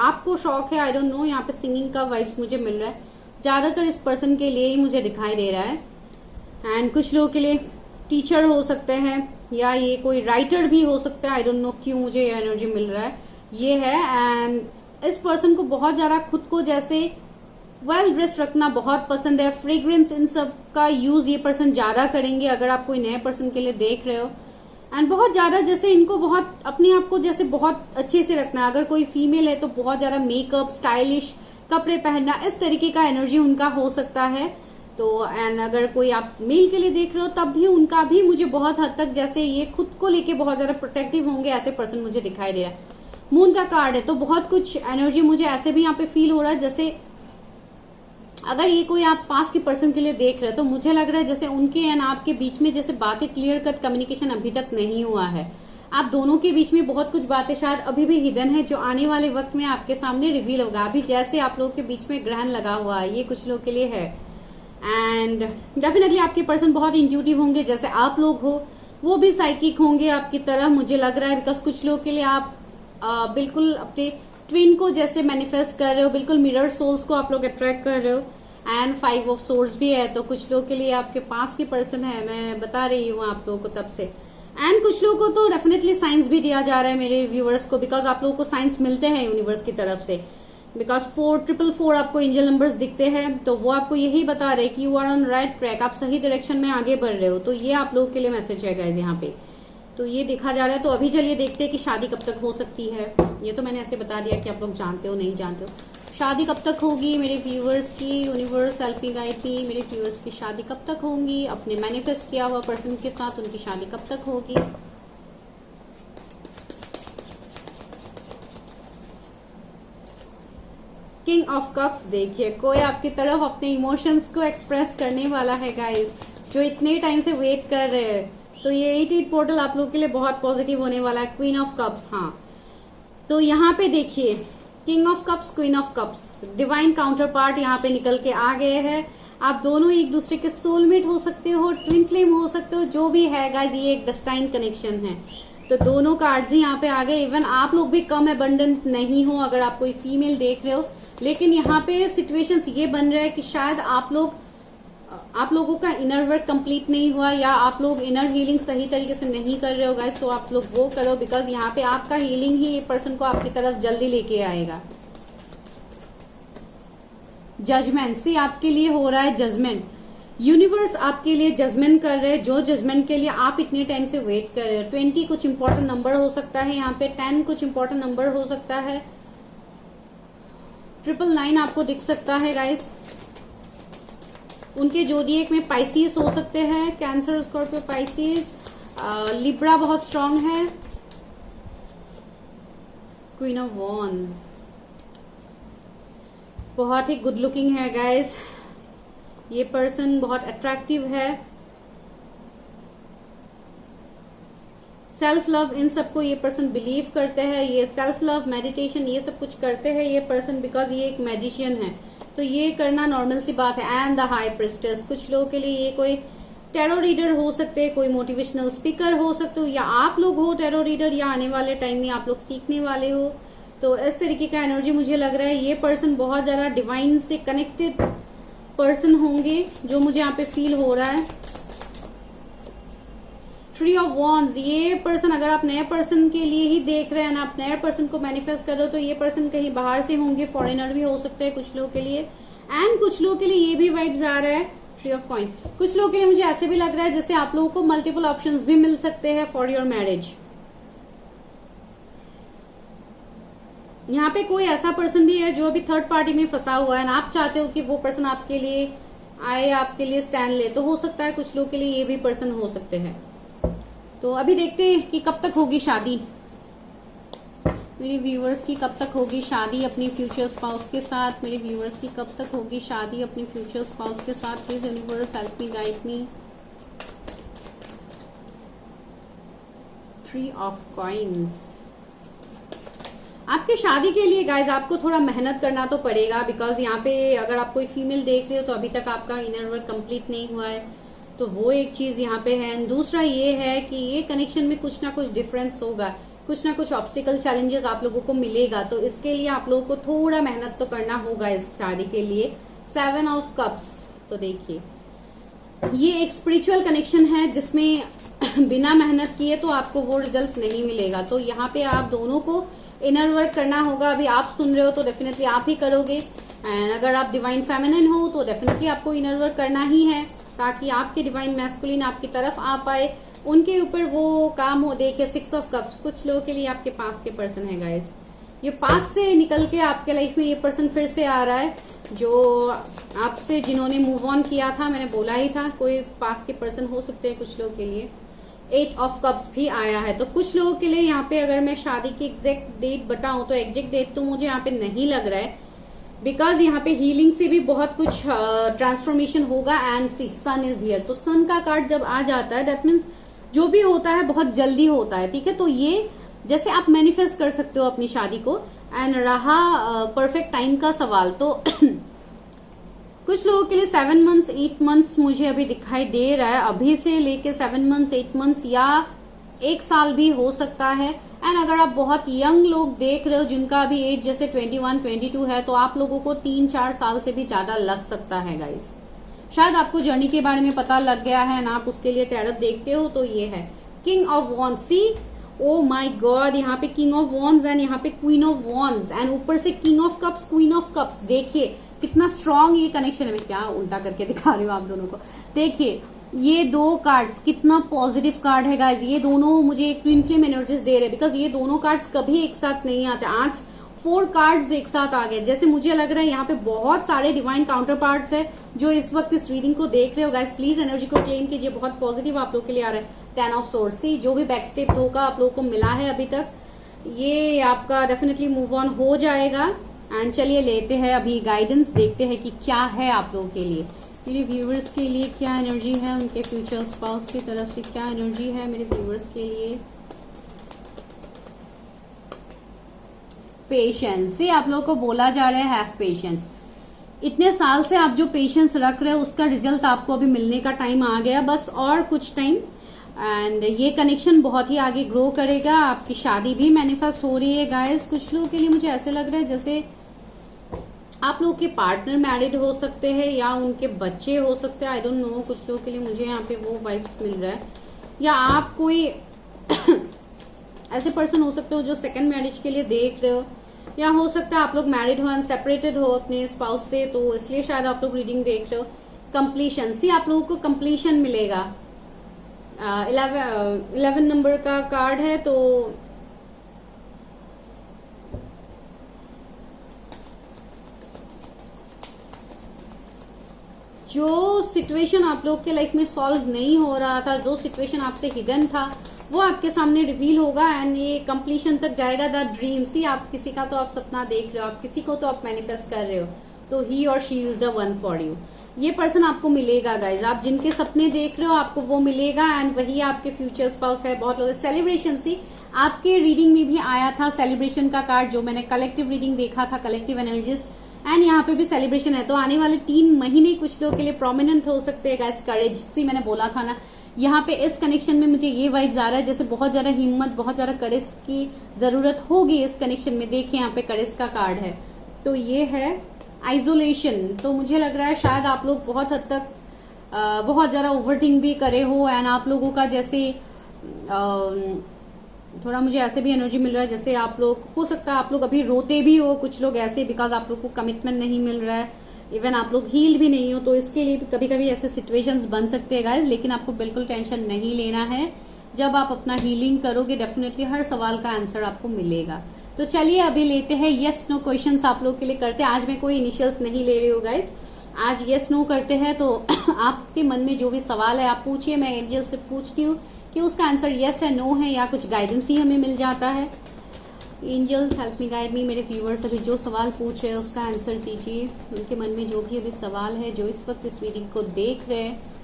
आपको शौक है, आई डोंट नो। यहाँ पे सिंगिंग का वाइब्स मुझे मिल रहा है, ज्यादातर इस पर्सन के लिए ही मुझे दिखाई दे रहा है। एंड कुछ लोगों के लिए टीचर हो सकते हैं, या ये कोई राइटर भी हो सकता है। आई डोंट नो क्यों मुझे ये एनर्जी मिल रहा है, ये है। एंड इस पर्सन को बहुत ज्यादा खुद को जैसे वेल ड्रेस रखना बहुत पसंद है। फ्रेग्रेंस, इन सब का यूज ये पर्सन ज्यादा करेंगे अगर आप कोई नए पर्सन के लिए देख रहे हो। एंड बहुत ज्यादा जैसे इनको बहुत अपने आप को जैसे बहुत अच्छे से रखना है। अगर कोई फीमेल है तो बहुत ज्यादा मेकअप, स्टाइलिश कपड़े पहनना, इस तरीके का एनर्जी उनका हो सकता है। तो एंड अगर कोई आप मेल के लिए देख रहे हो, तब भी उनका भी मुझे बहुत हद तक जैसे ये खुद को लेके बहुत ज्यादा प्रोटेक्टिव होंगे, ऐसे पर्सन मुझे दिखाई दे रहा है। मून का कार्ड है, तो बहुत कुछ एनर्जी मुझे ऐसे भी यहाँ पे फील हो रहा है, जैसे अगर ये कोई आप पास के पर्सन के लिए देख रहे हो, तो मुझे लग रहा है जैसे उनके एंड आपके बीच में जैसे बातें क्लियर कट कम्युनिकेशन अभी तक नहीं हुआ है। आप दोनों के बीच में बहुत कुछ बातें शायद अभी भी हिडन है, जो आने वाले वक्त में आपके सामने रिवील होगा। अभी जैसे आप लोगों के बीच में ग्रहण लगा हुआ है, ये कुछ लोग के लिए है। एंड डेफिनेटली आपके पर्सन बहुत इंट्यूटिव होंगे, जैसे आप लोग हो वो भी साइकिक होंगे आपकी तरह, मुझे लग रहा है। बिकॉज कुछ लोग के लिए आप बिल्कुल अपने ट्विन को जैसे मैनिफेस्ट कर रहे हो, बिल्कुल मिरर सोल्स को आप लोग अट्रैक्ट कर रहे हो। एंड 5 ऑफ सोर्ड्स भी है, तो कुछ लोग के लिए आपके पास की पर्सन है, मैं बता रही हूँ आप लोगों को तब से। एंड कुछ लोगों को तो डेफिनेटली साइंस भी दिया जा रहा है मेरे व्यूअर्स को, बिकॉज आप लोगों को साइंस मिलते हैं यूनिवर्स की तरफ से। बिकॉज 444 आपको एंजल नंबर्स दिखते हैं, तो वो आपको यही बता रहे कि you are on right track, आप सही डायरेक्शन में आगे बढ़ रहे हो। तो ये आप लोगों के लिए मैसेज है गाइज यहाँ पे, तो ये देखा जा रहा है। तो अभी चलिए देखते हैं कि शादी कब तक हो सकती है। ये तो मैंने ऐसे बता दिया कि आप लोग जानते हो नहीं जानते हो। शादी कब तक होगी मेरे व्यूअर्स की, universe help me guide me, मेरे व्यूअर्स की शादी कब तक होंगी, अपने मैनिफेस्ट किया हुआ पर्सन के साथ उनकी शादी कब तक होगी। किंग ऑफ कप्स, देखिए कोई आपकी तरफ अपने इमोशंस को एक्सप्रेस करने वाला है गाइस, जो इतने टाइम से वेट कर रहे हैं। तो ये 88 पोर्टल आप लोगों के लिए बहुत पॉजिटिव होने वाला है। क्वीन ऑफ कप्स, हाँ तो यहाँ पे देखिए king of cups, queen of cups, divine counter part यहाँ पे निकल के आ गए हैं। आप दोनों एक दूसरे के सोलमेट हो सकते हो, ट्विन फ्लेम हो सकते हो, जो भी है गाइस ये एक डेस्टाइन कनेक्शन है। तो दोनों कार्ड्स ही यहाँ पे आ गए। इवन आप लोग भी कम एबंडेंट नहीं हो अगर आप कोई फीमेल देख रहे हो, लेकिन यहाँ पे सिचुएशंस ये बन रहा है कि शायद आप लोगों का इनर वर्क कंप्लीट नहीं हुआ, या आप लोग इनर हीलिंग सही तरीके से नहीं कर रहे हो गाइस, तो आप लोग वो करो। बिकॉज यहाँ पे आपका हीलिंग ही पर्सन को आपकी तरफ जल्दी लेके आएगा। जजमेंट से आपके लिए हो रहा है जजमेंट, यूनिवर्स आपके लिए जजमेंट कर रहे हैं, जो जजमेंट के लिए आप इतने टाइम से वेट कर रहे हो। 20 कुछ इंपॉर्टेंट नंबर हो सकता है यहाँ पे, 10 कुछ इंपॉर्टेंट नंबर हो सकता है, 999 आपको दिख सकता है गाइस। उनके जोडिएक में पाइसिस हो सकते हैं, कैंसर, स्कॉर्पियो, पाइसिस, लिब्रा बहुत स्ट्रांग है। क्वीन ऑफ वॉन्ड्स बहुत ही गुड लुकिंग है गाइस, ये पर्सन बहुत अट्रैक्टिव है। सेल्फ लव, इन सबको ये पर्सन बिलीव करते हैं, ये सेल्फ लव, मेडिटेशन, ये सब कुछ करते हैं ये पर्सन, बिकॉज ये एक मैजिशियन है, तो ये करना नॉर्मल सी बात है। एंड द हाई प्रिस्टेस, कुछ लोगों के लिए ये कोई टैरो रीडर हो सकते हैं, कोई मोटिवेशनल स्पीकर हो सकते हो, या आप लोग हो टैरो रीडर, या आने वाले टाइम में आप लोग सीखने वाले हो। तो इस तरीके का एनर्जी मुझे लग रहा है। ये पर्सन बहुत ज्यादा डिवाइन से कनेक्टेड पर्सन होंगे, जो मुझे यहाँ पे फील हो रहा है। ट्री ऑफ वॉन्ड्स, ये पर्सन अगर आप नए पर्सन के लिए ही देख रहे हैं ना, आप नए पर्सन को मैनिफेस्ट कर रहे हो, तो ये पर्सन कहीं बाहर से होंगे, फॉरेनर भी हो सकते हैं कुछ लोगों के लिए। एंड कुछ लोगों के लिए ये भी वाइब्स आ रहा है ट्री ऑफ कॉइन। कुछ लोगों के लिए मुझे ऐसे भी लग रहा है जैसे आप लोगों को मल्टीपल ऑप्शंस भी मिल सकते हैं फॉर योर मैरिज। यहाँ पे कोई ऐसा पर्सन भी है जो अभी थर्ड पार्टी में फंसा हुआ है ना, आप चाहते हो कि वो पर्सन आपके लिए आए, आपके लिए स्टैंड ले, तो हो सकता है कुछ लोगों के लिए ये भी पर्सन हो सकते हैं। तो अभी देखते हैं कि कब तक होगी शादी मेरे व्यूअर्स की, कब तक होगी शादी अपनी फ्यूचर स्पाउस के साथ। मेरे व्यूअर्स की कब तक होगी शादी अपनी फ्यूचर स्पाउस के साथ। Please universe help me guide me. Tree of coins, आपके शादी के लिए गाइज आपको थोड़ा मेहनत करना तो पड़ेगा, बिकॉज यहाँ पे अगर आप कोई फीमेल देख रहे हो तो अभी तक आपका इनर वर्क कंप्लीट नहीं हुआ है, तो वो एक चीज यहाँ पे है। दूसरा ये है कि ये कनेक्शन में कुछ ना कुछ डिफरेंस होगा, कुछ ना कुछ ऑब्स्टिकल चैलेंजेस आप लोगों को मिलेगा, तो इसके लिए आप लोगों को थोड़ा मेहनत तो करना होगा इस शादी के लिए। 7 ऑफ कप्स, तो देखिए ये एक स्पिरिचुअल कनेक्शन है जिसमें बिना मेहनत किए तो आपको वो रिजल्ट नहीं मिलेगा। तो यहाँ पे आप दोनों को इनर वर्क करना होगा। अभी आप सुन रहे हो तो डेफिनेटली आप ही करोगे, एंड अगर आप डिवाइन फेमिनिन हो तो डेफिनेटली आपको इनर वर्क करना ही है, ताकि आपके डिवाइन मैस्कुलिन आपकी तरफ आ पाए, उनके ऊपर वो काम हो। देखिए 6 ऑफ कप्स, कुछ लोगों के लिए आपके पास के पर्सन है गाइस, ये पास से निकल के आपके लाइफ में ये पर्सन फिर से आ रहा है, जो आपसे जिन्होंने मूव ऑन किया था, मैंने बोला ही था कोई पास के पर्सन हो सकते हैं कुछ लोगों के लिए। 8 ऑफ कप्स भी आया है, तो कुछ लोगों के लिए यहाँ पे अगर मैं शादी की एग्जैक्ट डेट बताऊं तो एग्जैक्ट डेट तो मुझे यहाँ पे नहीं लग रहा है, बिकॉज यहाँ पे हीलिंग से भी बहुत कुछ ट्रांसफॉर्मेशन होगा। And see sun is here, तो सन का कार्ड जब आ जाता है दैट मीन्स जो भी होता है बहुत जल्दी होता है, ठीक है। तो ये जैसे आप मैनिफेस्ट कर सकते हो अपनी शादी को। एंड रहा परफेक्ट टाइम का सवाल, तो कुछ लोगों के लिए 7 मंथ्स 8 मंथ्स मुझे अभी दिखाई दे रहा है, अभी से लेके 7 मंथ्स 8 मंथ्स या 1 साल भी हो सकता है। एंड अगर आप बहुत यंग लोग देख रहे हो जिनका अभी एज जैसे 21 22 है, तो आप लोगों को 3-4 साल से भी ज्यादा लग सकता है गाइस। शायद आपको जर्नी के बारे में पता लग गया है ना, आप उसके लिए टैरट देखते हो। तो ये है king of wands, see oh my god, यहाँ पे किंग ऑफ वॉन्ड्स एंड यहाँ पे क्वीन ऑफ वॉन्ड्स एंड ऊपर से king of cups queen of cups. देखिए कितना स्ट्रांग ये कनेक्शन है। मैं क्या उल्टा करके दिखा रही हूँ आप दोनों को। देखिए ये 2 कार्ड्स कितना पॉजिटिव कार्ड है गाइज। ये दोनों मुझे एक ट्विन फ्लेम एनर्जीज दे रहे हैं, बिकॉज ये दोनों कार्ड्स कभी एक साथ नहीं आते। आज 4 कार्ड्स एक साथ आ गए। जैसे मुझे लग रहा है यहाँ पे बहुत सारे डिवाइन काउंटर पार्ट्स है जो इस वक्त इस रीडिंग को देख रहे हो गाइज। प्लीज एनर्जी को क्लेम कीजिए, बहुत पॉजिटिव आप लोग के लिए आ रहा है। 10 ऑफ सोर्ड्स, सी जो भी बैक स्टेप धोखा आप लोगों को मिला है अभी तक, ये आपका डेफिनेटली मूव ऑन हो जाएगा। एंड चलिए लेते हैं अभी गाइडेंस, देखते हैं कि क्या है आप लोगों के लिए, मेरे व्यूवर्स के लिए क्या एनर्जी है, उनके फ्यूचर स्पाउस की तरफ से क्या एनर्जी है मेरे व्यूवर्स के लिए। पेशेंस, से आप लोगों को बोला जा रहा है हैव पेशेंस। इतने साल से आप जो पेशेंस रख रहे हो उसका रिजल्ट आपको अभी मिलने का टाइम आ गया, बस और कुछ टाइम। एंड ये कनेक्शन बहुत ही आगे ग्रो करेगा। आपकी शादी भी मैनिफेस्ट हो रही है गाइस। कुछ लोगों के लिए मुझे ऐसे लग रहा है जैसे आप लोगों के पार्टनर मैरिड हो सकते हैं या उनके बच्चे हो सकते हैं, आई डोंट नो। कुछ लोगों के लिए मुझे यहाँ पे वो वाइब्स मिल रहा है, या आप कोई ऐसे पर्सन हो सकते हो जो सेकंड मैरिज के लिए देख रहे हो, या हो सकता है आप लोग मैरिड हो एंड सेपरेटेड हो अपने स्पाउस से, तो इसलिए शायद आप लोग रीडिंग देख रहे हो। कंप्लीशन, सी आप लोगों को कंप्लीशन मिलेगा। 11 नंबर का कार्ड है, तो जो सिचुएशन आप लोग के लाइफ में सॉल्व नहीं हो रहा था, जो सिचुएशन आपसे हिडन था, वो आपके सामने रिवील होगा एंड ये कंप्लीशन तक जाएगा। द ड्रीम, सी आप किसी का तो आप सपना देख रहे हो, आप किसी को तो आप मैनिफेस्ट कर रहे हो, तो ही और she is the one for you. ये पर्सन आपको मिलेगा गाइज। आप जिनके सपने देख रहे हो आपको वो मिलेगा एंड वही आपके फ्यूचर स्पाउस है। बहुत लोग सेलिब्रेशन, सी आपके रीडिंग में भी आया था सेलिब्रेशन का कार्ड, जो मैंने कलेक्टिव रीडिंग देखा था, कलेक्टिव एनर्जीज, एंड यहाँ पे भी सेलिब्रेशन है। तो आने वाले 3 महीने कुछ लोगों के लिए प्रोमिनेंट हो सकते हैं गाइस। करेज, सी मैंने बोला था ना, यहाँ पे इस कनेक्शन में मुझे ये वाइब्स आ रहा है जैसे बहुत ज्यादा हिम्मत, बहुत ज्यादा करेज की जरूरत होगी इस कनेक्शन में। देखिए यहाँ पे करेज का कार्ड है, तो ये है आइसोलेशन। तो मुझे लग रहा है शायद आप लोग बहुत हद तक बहुत ज्यादा ओवरथिंक भी करे हो एंड आप लोगों का जैसे थोड़ा मुझे ऐसे भी एनर्जी मिल रहा है जैसे आप लोग, हो सकता है आप लोग अभी रोते भी हो, कुछ लोग ऐसे, बिकॉज आप लोग को कमिटमेंट नहीं मिल रहा है, इवन आप लोग हील भी नहीं हो, तो इसके लिए भी कभी कभी ऐसे सिचुएशंस बन सकते हैं गाइज। लेकिन आपको बिल्कुल टेंशन नहीं लेना है, जब आप अपना हीलिंग करोगे डेफिनेटली हर सवाल का आंसर आपको मिलेगा। तो चलिए अभी लेते हैं यस नो क्वेश्चंस आप लोग के लिए करते हैं। आज मैं कोई इनिशियल्स नहीं ले रही हूँ गाइज, आज यस नो करते हैं। तो आपके मन में जो भी सवाल है आप पूछिए, मैं एंजल से पूछती हूँ कि उसका आंसर यस है, नो है, या कुछ गाइडेंस ही हमें मिल जाता है। Angels help me guide me. मेरे व्यूवर्स अभी जो सवाल पूछ रहे हैं उसका आंसर दीजिए। उनके मन में जो भी अभी सवाल है, जो इस वक्त इस वीडियो को देख रहे हैं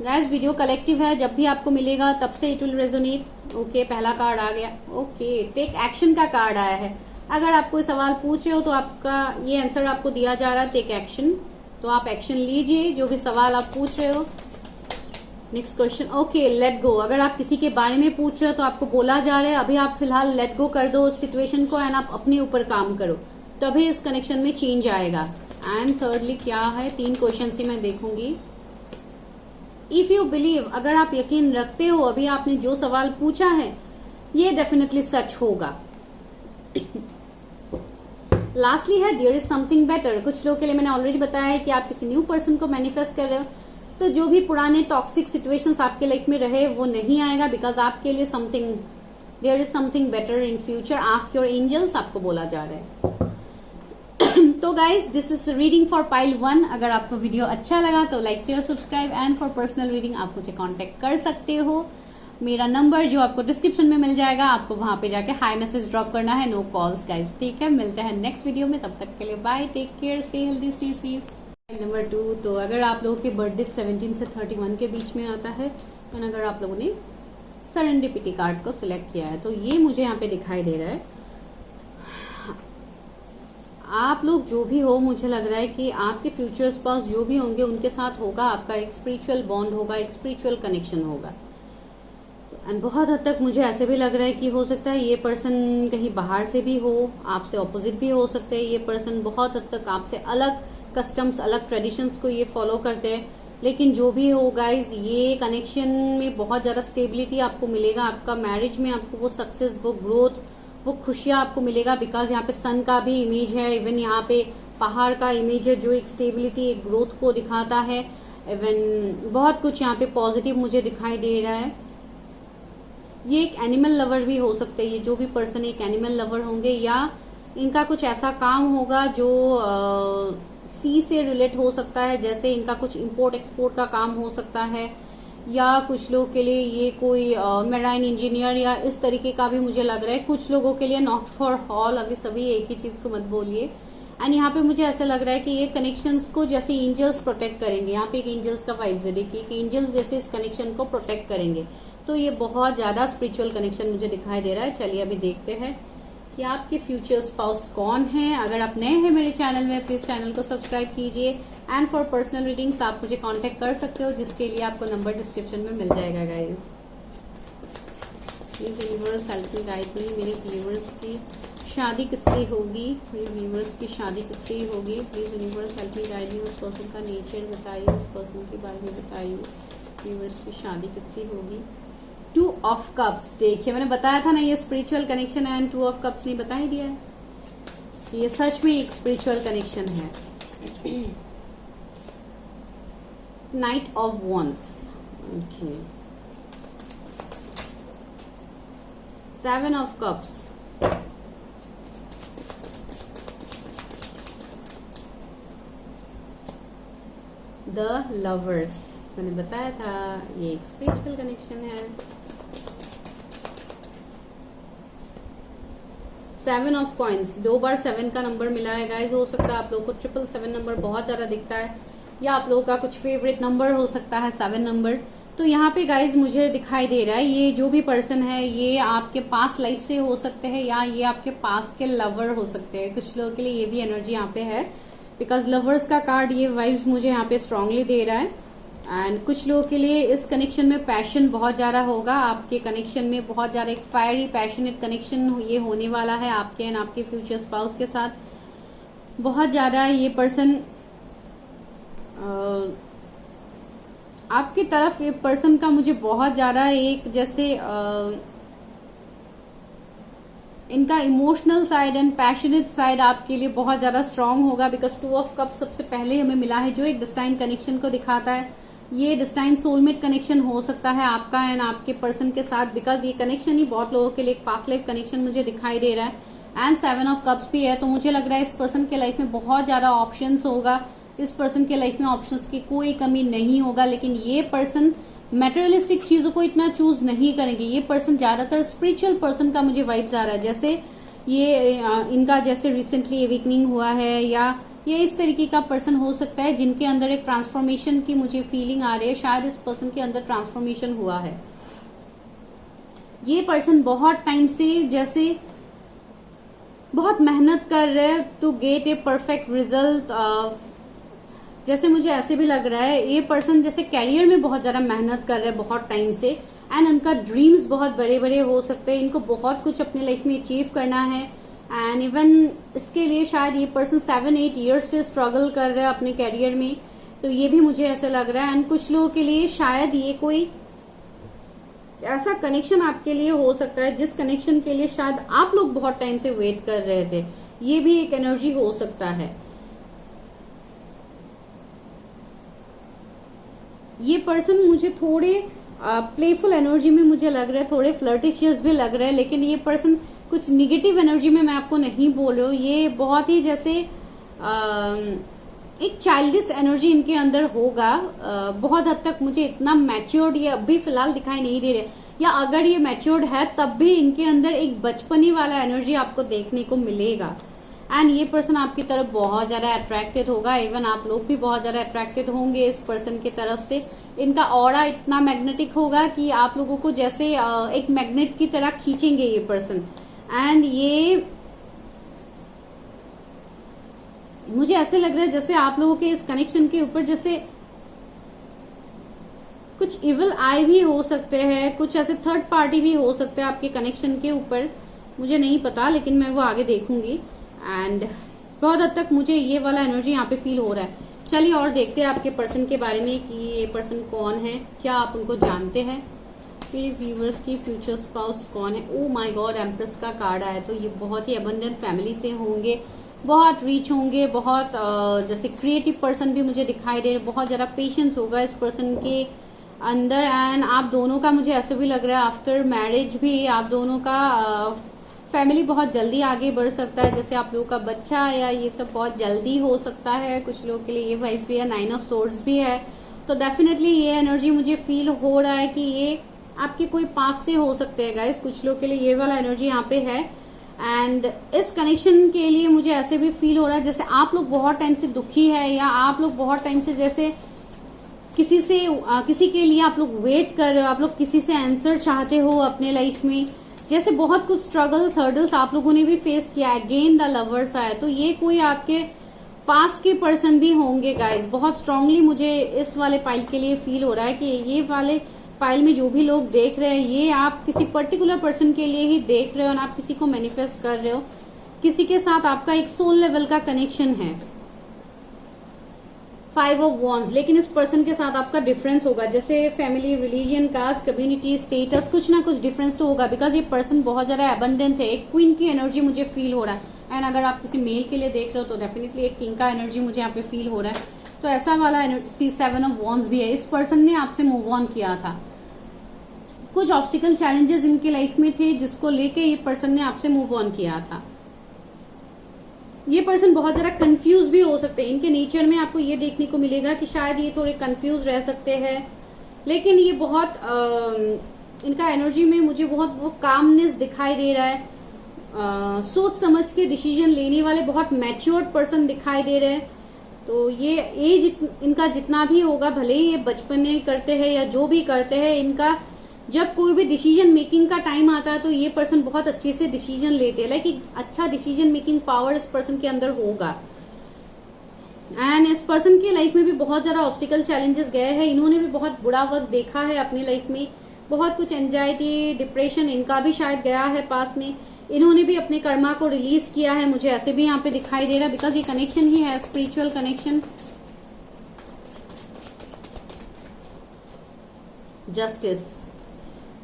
गाइस, वीडियो कलेक्टिव है, जब भी आपको मिलेगा तब से इट विल रेजोनेट। ओके, पहला कार्ड आ गया। ओके, टेक एक्शन का कार्ड आया है। अगर आप कोई सवाल पूछ रहे हो तो आपका ये आंसर आपको दिया जा रहा है टेक एक्शन, तो आप एक्शन लीजिए जो भी सवाल आप पूछ रहे हो। Next question, okay let go. अगर आप किसी के बारे में पूछ रहे हो तो आपको बोला जा रहा है अभी आप फिलहाल लेट गो कर दो उस सिचुएशन को एंड आप अपने ऊपर काम करो, तभी इस कनेक्शन में चेंज आएगा। एंड थर्डली क्या है, 3 क्वेश्चन ही मैं देखूंगी। इफ यू बिलीव, अगर आप यकीन रखते हो अभी आपने जो सवाल पूछा है ये डेफिनेटली सच होगा। लास्टली है देयर इज समथिंग बेटर। कुछ लोगों के लिए मैंने ऑलरेडी बताया है कि आप किसी न्यू पर्सन को मैनिफेस्ट कर रहे हो, तो जो भी पुराने टॉक्सिक सिचुएशंस आपके लाइफ में रहे वो नहीं आएगा, बिकॉज आपके लिए something, there is something better in future. Ask your angels, आपको बोला जा रहा है। तो guys this is reading for pile 1। अगर आपको वीडियो अच्छा लगा तो like share subscribe and for personal reading आप मुझे कांटेक्ट कर सकते हो। मेरा नंबर जो आपको डिस्क्रिप्शन में मिल जाएगा, आपको वहां पे जाके हाई मैसेज ड्रॉप करना है, नो कॉल्स गाइज, ठीक है। मिलते हैं नेक्स्ट वीडियो में, तब तक के लिए bye, take care, stay healthy, stay safe. Number 2, तो अगर आप लोगों के बर्थडे 17 से 31 के बीच में आता है, और अगर आप लोगों ने सेरेंडिपिटी कार्ड को सिलेक्ट किया है। तो ये मुझे यहाँ पे दिखाई दे रहा है, आप लोग जो भी हो, मुझे लग रहा है कि आपके फ्यूचर स्पाउस जो भी होंगे उनके साथ होगा आपका एक स्पिरिचुअल बॉन्ड होगा, एक स्पिरिचुअल कनेक्शन होगा। एंड बहुत हद तक मुझे ऐसे भी लग रहा है कि हो सकता है ये पर्सन कहीं बाहर से भी हो, आपसे ऑपोजिट भी हो सकते हैं। ये पर्सन बहुत हद तक आपसे अलग कस्टम्स, अलग ट्रेडिशंस को ये फॉलो करते हैं। लेकिन जो भी हो गाइज, ये कनेक्शन में बहुत ज्यादा स्टेबिलिटी आपको मिलेगा। आपका मैरिज में आपको वो सक्सेस, वो ग्रोथ, वो खुशियां आपको मिलेगा। बिकॉज यहाँ पे सन का भी इमेज है, इवन यहाँ पे पहाड़ का इमेज है जो एक स्टेबिलिटी, एक ग्रोथ को दिखाता है। इवन बहुत कुछ यहाँ पे पॉजिटिव मुझे दिखाई दे रहा है। ये एक एनिमल लवर भी हो सकते हैं, ये जो भी पर्सन एक एनिमल लवर होंगे, या इनका कुछ ऐसा काम होगा जो सी से रिलेट हो सकता है। जैसे इनका कुछ इंपोर्ट एक्सपोर्ट का काम हो सकता है, या कुछ लोगों के लिए ये कोई मेराइन इंजीनियर या इस तरीके का भी मुझे लग रहा है। कुछ लोगों के लिए नॉट फॉर ऑल, अभी सभी एक ही चीज को मत बोलिए। एंड यहाँ पे मुझे ऐसा लग रहा है कि ये कनेक्शंस को जैसे एंजल्स प्रोटेक्ट करेंगे। यहाँ पे एक एंजल्स का वाइब्स है, देखिए कि एंजल्स जैसे इस कनेक्शन को प्रोटेक्ट करेंगे। तो ये बहुत ज्यादा स्पिरिचुअल कनेक्शन मुझे दिखाई दे रहा है। चलिए अभी देखते हैं कि आपके फ्यूचर स्पाउस कौन है। अगर आप नए हैं मेरे चैनल में, प्लीज चैनल को सब्सक्राइब कीजिए। एंड फॉर पर्सनल रीडिंग्स आप मुझे कांटेक्ट कर सकते हो, जिसके लिए आपको नंबर डिस्क्रिप्शन में मिल जाएगा guys. Please universe help me guide me. मेरे व्यूवर्स की शादी किससे होगी, मेरे व्यूवर्स की शादी किससे होगी। Please universe help me guide मी। उस पर्सन का नेचर बताइए, उस पर्सन के बारे में बताइए, व्यूवर्स की शादी किससे होगी। 2 ऑफ कप्स, देखिए मैंने बताया था ना ये स्पिरिचुअल कनेक्शन है। एंड 2 ऑफ कप्स ने बता ही दिया है कि ये सच में एक स्पिरिचुअल कनेक्शन है। Knight of wands, okay. 7 of cups, the lovers, मैंने बताया था ये एक स्पिरिचुअल कनेक्शन है। 7 ऑफ कॉइन्स, 2 बार 7 का नंबर मिला है गाइज। हो सकता है आप लोगों को 777 नंबर बहुत ज्यादा दिखता है, या आप लोगों का कुछ फेवरेट नंबर हो सकता है 7 नंबर। तो यहाँ पे गाइज मुझे दिखाई दे रहा है ये जो भी पर्सन है ये आपके पास लाइफ से हो सकते हैं, या ये आपके पास के लवर हो सकते हैं। कुछ लोगों के लिए ये भी एनर्जी यहाँ पे है, बिकॉज लवर्स का कार्ड ये वाइब्स मुझे यहाँ पे स्ट्रांगली दे रहा है। एंड कुछ लोगों के लिए इस कनेक्शन में पैशन बहुत ज्यादा होगा। आपके कनेक्शन में बहुत ज्यादा एक फायरी पैशनेट कनेक्शन ये होने वाला है आपके एंड आपके फ्यूचर स्पाउस के साथ। बहुत ज्यादा ये पर्सन आपकी तरफ, ये पर्सन का मुझे बहुत ज्यादा एक जैसे इनका emotional side and passionate side आपके लिए बहुत ज्यादा स्ट्रांग होगा। बिकॉज 2 ऑफ कप सबसे पहले हमें मिला है जो एक डिस्टाइन कनेक्शन को दिखाता है। ये डिस्टाइन सोलमेट कनेक्शन हो सकता है आपका एंड आपके पर्सन के साथ, बिकॉज ये कनेक्शन ही बहुत लोगों के लिए एक पास्ट लाइफ कनेक्शन मुझे दिखाई दे रहा है। एंड 7 ऑफ कप्स भी है, तो मुझे लग रहा है इस पर्सन के लाइफ में बहुत ज्यादा ऑप्शंस होगा। इस पर्सन के लाइफ में ऑप्शंस की कोई कमी नहीं होगा। लेकिन ये पर्सन मेटेरियलिस्टिक चीजों को इतना चूज नहीं करेंगे। ये पर्सन ज्यादातर स्पिरिचुअल पर्सन का मुझे वाइब्स आ रहा है। जैसे ये इनका जैसे रिसेंटली एवेकनिंग हुआ है, या ये इस तरीके का पर्सन हो सकता है जिनके अंदर एक ट्रांसफॉर्मेशन की मुझे फीलिंग आ रही है। शायद इस पर्सन के अंदर ट्रांसफॉर्मेशन हुआ है। ये पर्सन बहुत टाइम से जैसे बहुत मेहनत कर रहे हैं to get a perfect result. जैसे मुझे ऐसे भी लग रहा है ये पर्सन जैसे कैरियर में बहुत ज्यादा मेहनत कर रहे हैं बहुत टाइम से। एंड उनका ड्रीम्स बहुत बड़े बड़े हो सकते हैं। इनको बहुत कुछ अपने लाइफ में अचीव करना है। एंड इवन इसके लिए शायद ये पर्सन 7-8 ईयर्स से स्ट्रगल कर रहा है अपने कैरियर में। तो ये भी मुझे ऐसा लग रहा है। एंड कुछ लोगों के लिए शायद ये कोई ऐसा कनेक्शन आपके लिए हो सकता है जिस कनेक्शन के लिए शायद आप लोग बहुत टाइम से वेट कर रहे थे। ये भी एक एनर्जी हो सकता है। ये पर्सन मुझे थोड़े प्लेफुल एनर्जी में मुझे लग रहा है, थोड़े फ्लर्टिशियस भी लग रहे हैं। लेकिन ये पर्सन कुछ निगेटिव एनर्जी में मैं आपको नहीं बोल रही हूँ। ये बहुत ही जैसे एक चाइल्डिश एनर्जी इनके अंदर होगा। बहुत हद तक मुझे इतना मैच्योर्ड ये अभी फिलहाल दिखाई नहीं दे रहे, या अगर ये मैच्योर्ड है तब भी इनके अंदर एक बचपनी वाला एनर्जी आपको देखने को मिलेगा। एंड ये पर्सन आपकी तरफ बहुत ज्यादा अट्रैक्टेड होगा, इवन आप लोग भी बहुत ज्यादा अट्रैक्टेड होंगे इस पर्सन की तरफ से। इनका ऑरा इतना मैग्नेटिक होगा कि आप लोगों को जैसे एक मैग्नेट की तरह खींचेंगे ये पर्सन। एंड ये मुझे ऐसे लग रहा है जैसे आप लोगों के इस कनेक्शन के ऊपर जैसे कुछ इविल आई भी हो सकते हैं, कुछ ऐसे थर्ड पार्टी भी हो सकते हैं आपके कनेक्शन के ऊपर, मुझे नहीं पता, लेकिन मैं वो आगे देखूंगी। एंड बहुत हद तक मुझे ये वाला एनर्जी यहाँ पे फील हो रहा है। चलिए और देखते हैं आपके पर्सन के बारे में कि ये पर्सन कौन है, क्या आप उनको जानते हैं, मेरे व्यूवर्स की फ्यूचर स्पाउस कौन है। ओ माय गॉड, एम्प्रेस का कार्ड आया, तो ये बहुत ही अबंडेंट फैमिली से होंगे, बहुत रिच होंगे, बहुत जैसे क्रिएटिव पर्सन भी मुझे दिखाई दे रहे, बहुत ज्यादा पेशेंस होगा इस पर्सन के अंदर। एंड आप दोनों का मुझे ऐसे भी लग रहा है आफ्टर मैरिज भी आप दोनों का फैमिली बहुत जल्दी आगे बढ़ सकता है, जैसे आप लोगों का बच्चा या ये सब बहुत जल्दी हो सकता है। कुछ लोगों के लिए ये वाइफ भी है, 9 ऑफ सोर्ड्स भी है, तो डेफिनेटली ये एनर्जी मुझे फील हो रहा है कि ये आपके कोई पास से हो सकते हैं गाइस। कुछ लोग के लिए ये वाला एनर्जी यहाँ पे है। एंड इस कनेक्शन के लिए मुझे ऐसे भी फील हो रहा है जैसे आप लोग बहुत टाइम से दुखी है, या आप लोग बहुत टाइम से जैसे किसी के लिए आप लोग वेट कर रहे हो, आप लोग किसी से आंसर चाहते हो अपने लाइफ में, जैसे बहुत कुछ स्ट्रगल्स हर्डल्स आप लोगों ने भी फेस किया। अगेन द लवर्स आया, तो ये कोई आपके पास के पर्सन भी होंगे गाइस। बहुत स्ट्रांगली मुझे इस वाले पाइल के लिए फील हो रहा है कि ये वाले पाइल में जो भी लोग देख रहे हैं ये आप किसी पर्टिकुलर पर्सन के लिए ही देख रहे हो, और आप किसी को मैनिफेस्ट कर रहे हो, किसी के साथ आपका एक सोल लेवल का कनेक्शन है। 5 ऑफ वॉन्ड्स, लेकिन इस पर्सन के साथ आपका डिफरेंस होगा, जैसे family, religion, caste, community, status, कुछ ना कुछ डिफरेंस तो होगा, बिकॉज ये पर्सन बहुत ज्यादा एबंडेंट है। एक क्वीन की एनर्जी मुझे फील हो रहा है। एंड अगर आप किसी मेल के लिए देख रहे हो तो डेफिनेटली एक किंग का एनर्जी मुझे यहाँ पे फील हो रहा है। तो ऐसा वाला एनर्जी 7 ऑफ वॉन्ड्स भी है। इस पर्सन ने आपसे मूव ऑन किया था, कुछ ऑब्स्टिकल चैलेंजेस इनकी लाइफ में थे जिसको लेके ये पर्सन ने आपसे मूव ऑन किया था। ये पर्सन बहुत ज्यादा कंफ्यूज भी हो सकते हैं, इनके नेचर में आपको ये देखने को मिलेगा कि शायद ये थोड़े कंफ्यूज रह सकते हैं, लेकिन ये बहुत इनका एनर्जी में मुझे बहुत वो कामनेस दिखाई दे रहा है। सोच समझ के डिसीजन लेने वाले बहुत मैच्योर्ड पर्सन दिखाई दे रहे हैं। तो ये एज इनका जितना भी होगा, भले ही ये बचपन में करते हैं या जो भी करते हैं, इनका जब कोई भी डिसीजन मेकिंग का टाइम आता है तो ये पर्सन बहुत अच्छे से डिसीजन लेते हैं। लाइक अच्छा डिसीजन मेकिंग पावर इस पर्सन के अंदर होगा। एंड इस पर्सन की लाइफ में भी बहुत ज्यादा ऑब्स्टिकल चैलेंजेस गए हैं, इन्होंने भी बहुत बुरा वक्त देखा है अपनी लाइफ में, बहुत कुछ एंजाइटी, डिप्रेशन इनका भी शायद गया है पास में। इन्होंने भी अपने कर्मा को रिलीज किया है, मुझे ऐसे भी यहाँ पे दिखाई दे रहा है, बिकॉज ये कनेक्शन ही है, स्पिरिचुअल कनेक्शन। जस्टिस,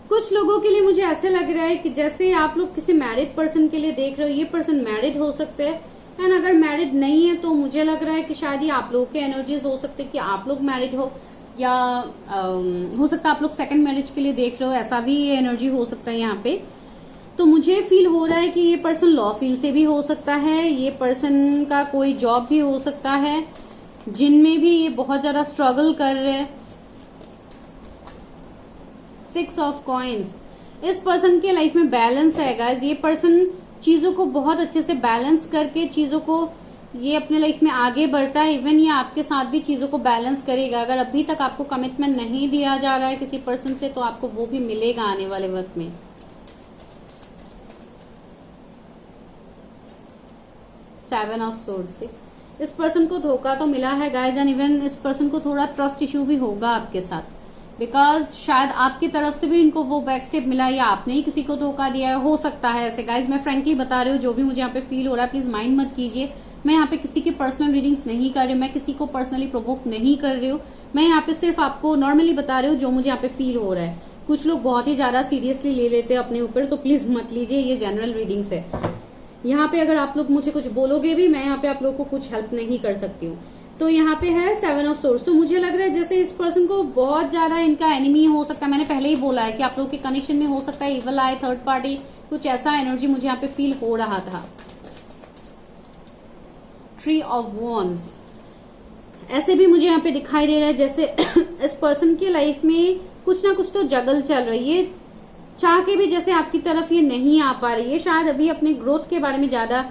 कुछ लोगों के लिए मुझे ऐसे लग रहा है कि जैसे आप लोग किसी मैरिड पर्सन के लिए देख रहे हो, ये पर्सन मैरिड हो सकते हैं। एंड अगर मैरिड नहीं है तो मुझे लग रहा है कि शायद ये आप लोगों के एनर्जीज हो सकते हैं कि आप लोग मैरिड हो, या हो सकता है आप लोग सेकंड मैरिज के लिए देख रहे हो, ऐसा भी ये एनर्जी हो सकता है यहाँ पे। तो मुझे फील हो रहा है कि ये पर्सन लॉ फील्ड से भी हो सकता है, ये पर्सन का कोई जॉब भी हो सकता है जिनमें भी ये बहुत ज्यादा स्ट्रगल कर रहे हैं। 6 ऑफ कॉइन्स, इस पर्सन के लाइफ में बैलेंस है गाइस। ये पर्सन चीजों को बहुत अच्छे से बैलेंस करके चीजों को ये अपने लाइफ में आगे बढ़ता है। इवन ये आपके साथ भी चीजों को बैलेंस करेगा। अगर अभी तक आपको कमिटमेंट नहीं दिया जा रहा है किसी पर्सन से, तो आपको वो भी मिलेगा आने वाले वक्त में। सेवन ऑफ सोर्ड्स से इस पर्सन को धोखा तो मिला है गाइस, एंड इवन इस पर्सन को थोड़ा ट्रस्ट इश्यू भी होगा आपके साथ, बिकॉज शायद आपकी तरफ से भी इनको वो बैक स्टेप मिला, या आपने ही किसी को धोखा दिया है, हो सकता है ऐसे गाइज। मैं फ्रेंकली बता रही हूँ, जो भी मुझे यहाँ पे फील हो रहा है प्लीज माइंड मत कीजिए। मैं यहाँ पे किसी की पर्सनल रीडिंग्स नहीं कर रही हूँ, मैं किसी को पर्सनली प्रोवोक नहीं कर रही हूँ, मैं यहाँ पे सिर्फ आपको नॉर्मली बता रही हूँ जो मुझे यहाँ पे फील हो रहा है। कुछ लोग बहुत ही ज्यादा सीरियसली ले लेते हैं अपने ऊपर, तो प्लीज मत लीजिए, ये जनरल रीडिंग्स है। यहाँ पे अगर आप लोग मुझे कुछ बोलोगे भी, मैं यहाँ पे आप लोग को कुछ हेल्प नहीं कर सकती हूँ। तो यहाँ पे है 7 ऑफ सोर्ड्स। तो मुझे लग रहा है जैसे इस पर्सन को बहुत ज्यादा इनका एनिमी हो सकता है। मैंने पहले ही बोला है कि आप लोगों के कनेक्शन में हो सकता है इवल आए, थर्ड पार्टी, कुछ ऐसा एनर्जी मुझे यहाँ पे फील हो रहा था। 3 ऑफ वॉन्ड्स, ऐसे भी मुझे यहाँ पे दिखाई दे रहा है जैसे इस पर्सन की लाइफ में कुछ ना कुछ तो जगल चल रही है, चाह के भी जैसे आपकी तरफ ये नहीं आ पा रही है। शायद अभी अपने ग्रोथ के बारे में ज्यादा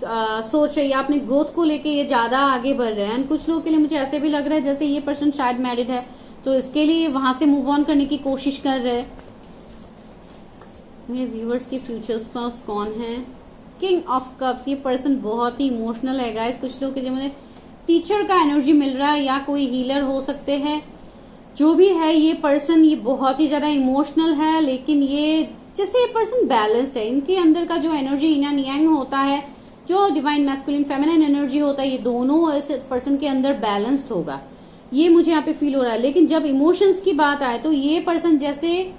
सोच रही है, अपने ग्रोथ को लेके ये ज्यादा आगे बढ़ रहे हैं। एंड कुछ लोगों के लिए मुझे ऐसे भी लग रहा है जैसे ये पर्सन शायद मैरिड है, तो इसके लिए वहां से मूव ऑन करने की कोशिश कर रहे हैं। मेरे व्यूअर्स के फ्यूचर स्पाउस कौन है? King of cups. ये पर्सन बहुत ही इमोशनल है गाइस। कुछ लोगों के लिए मुझे टीचर का एनर्जी मिल रहा है या कोई हीलर हो सकते हैं। जो भी है ये पर्सन, ये बहुत ही ज्यादा इमोशनल है, लेकिन ये जैसे ये पर्सन बैलेंस्ड है। इनके अंदर का जो एनर्जी इनन यांग होता है, जो डिवाइन मैस्कुलिन फेमिनिन एनर्जी होता है, ये दोनों इस पर्सन के अंदर बैलेंस्ड होगा, ये मुझे यहाँ पे फील हो रहा है। लेकिन जब इमोशंस की बात आए तो ये पर्सन जैसे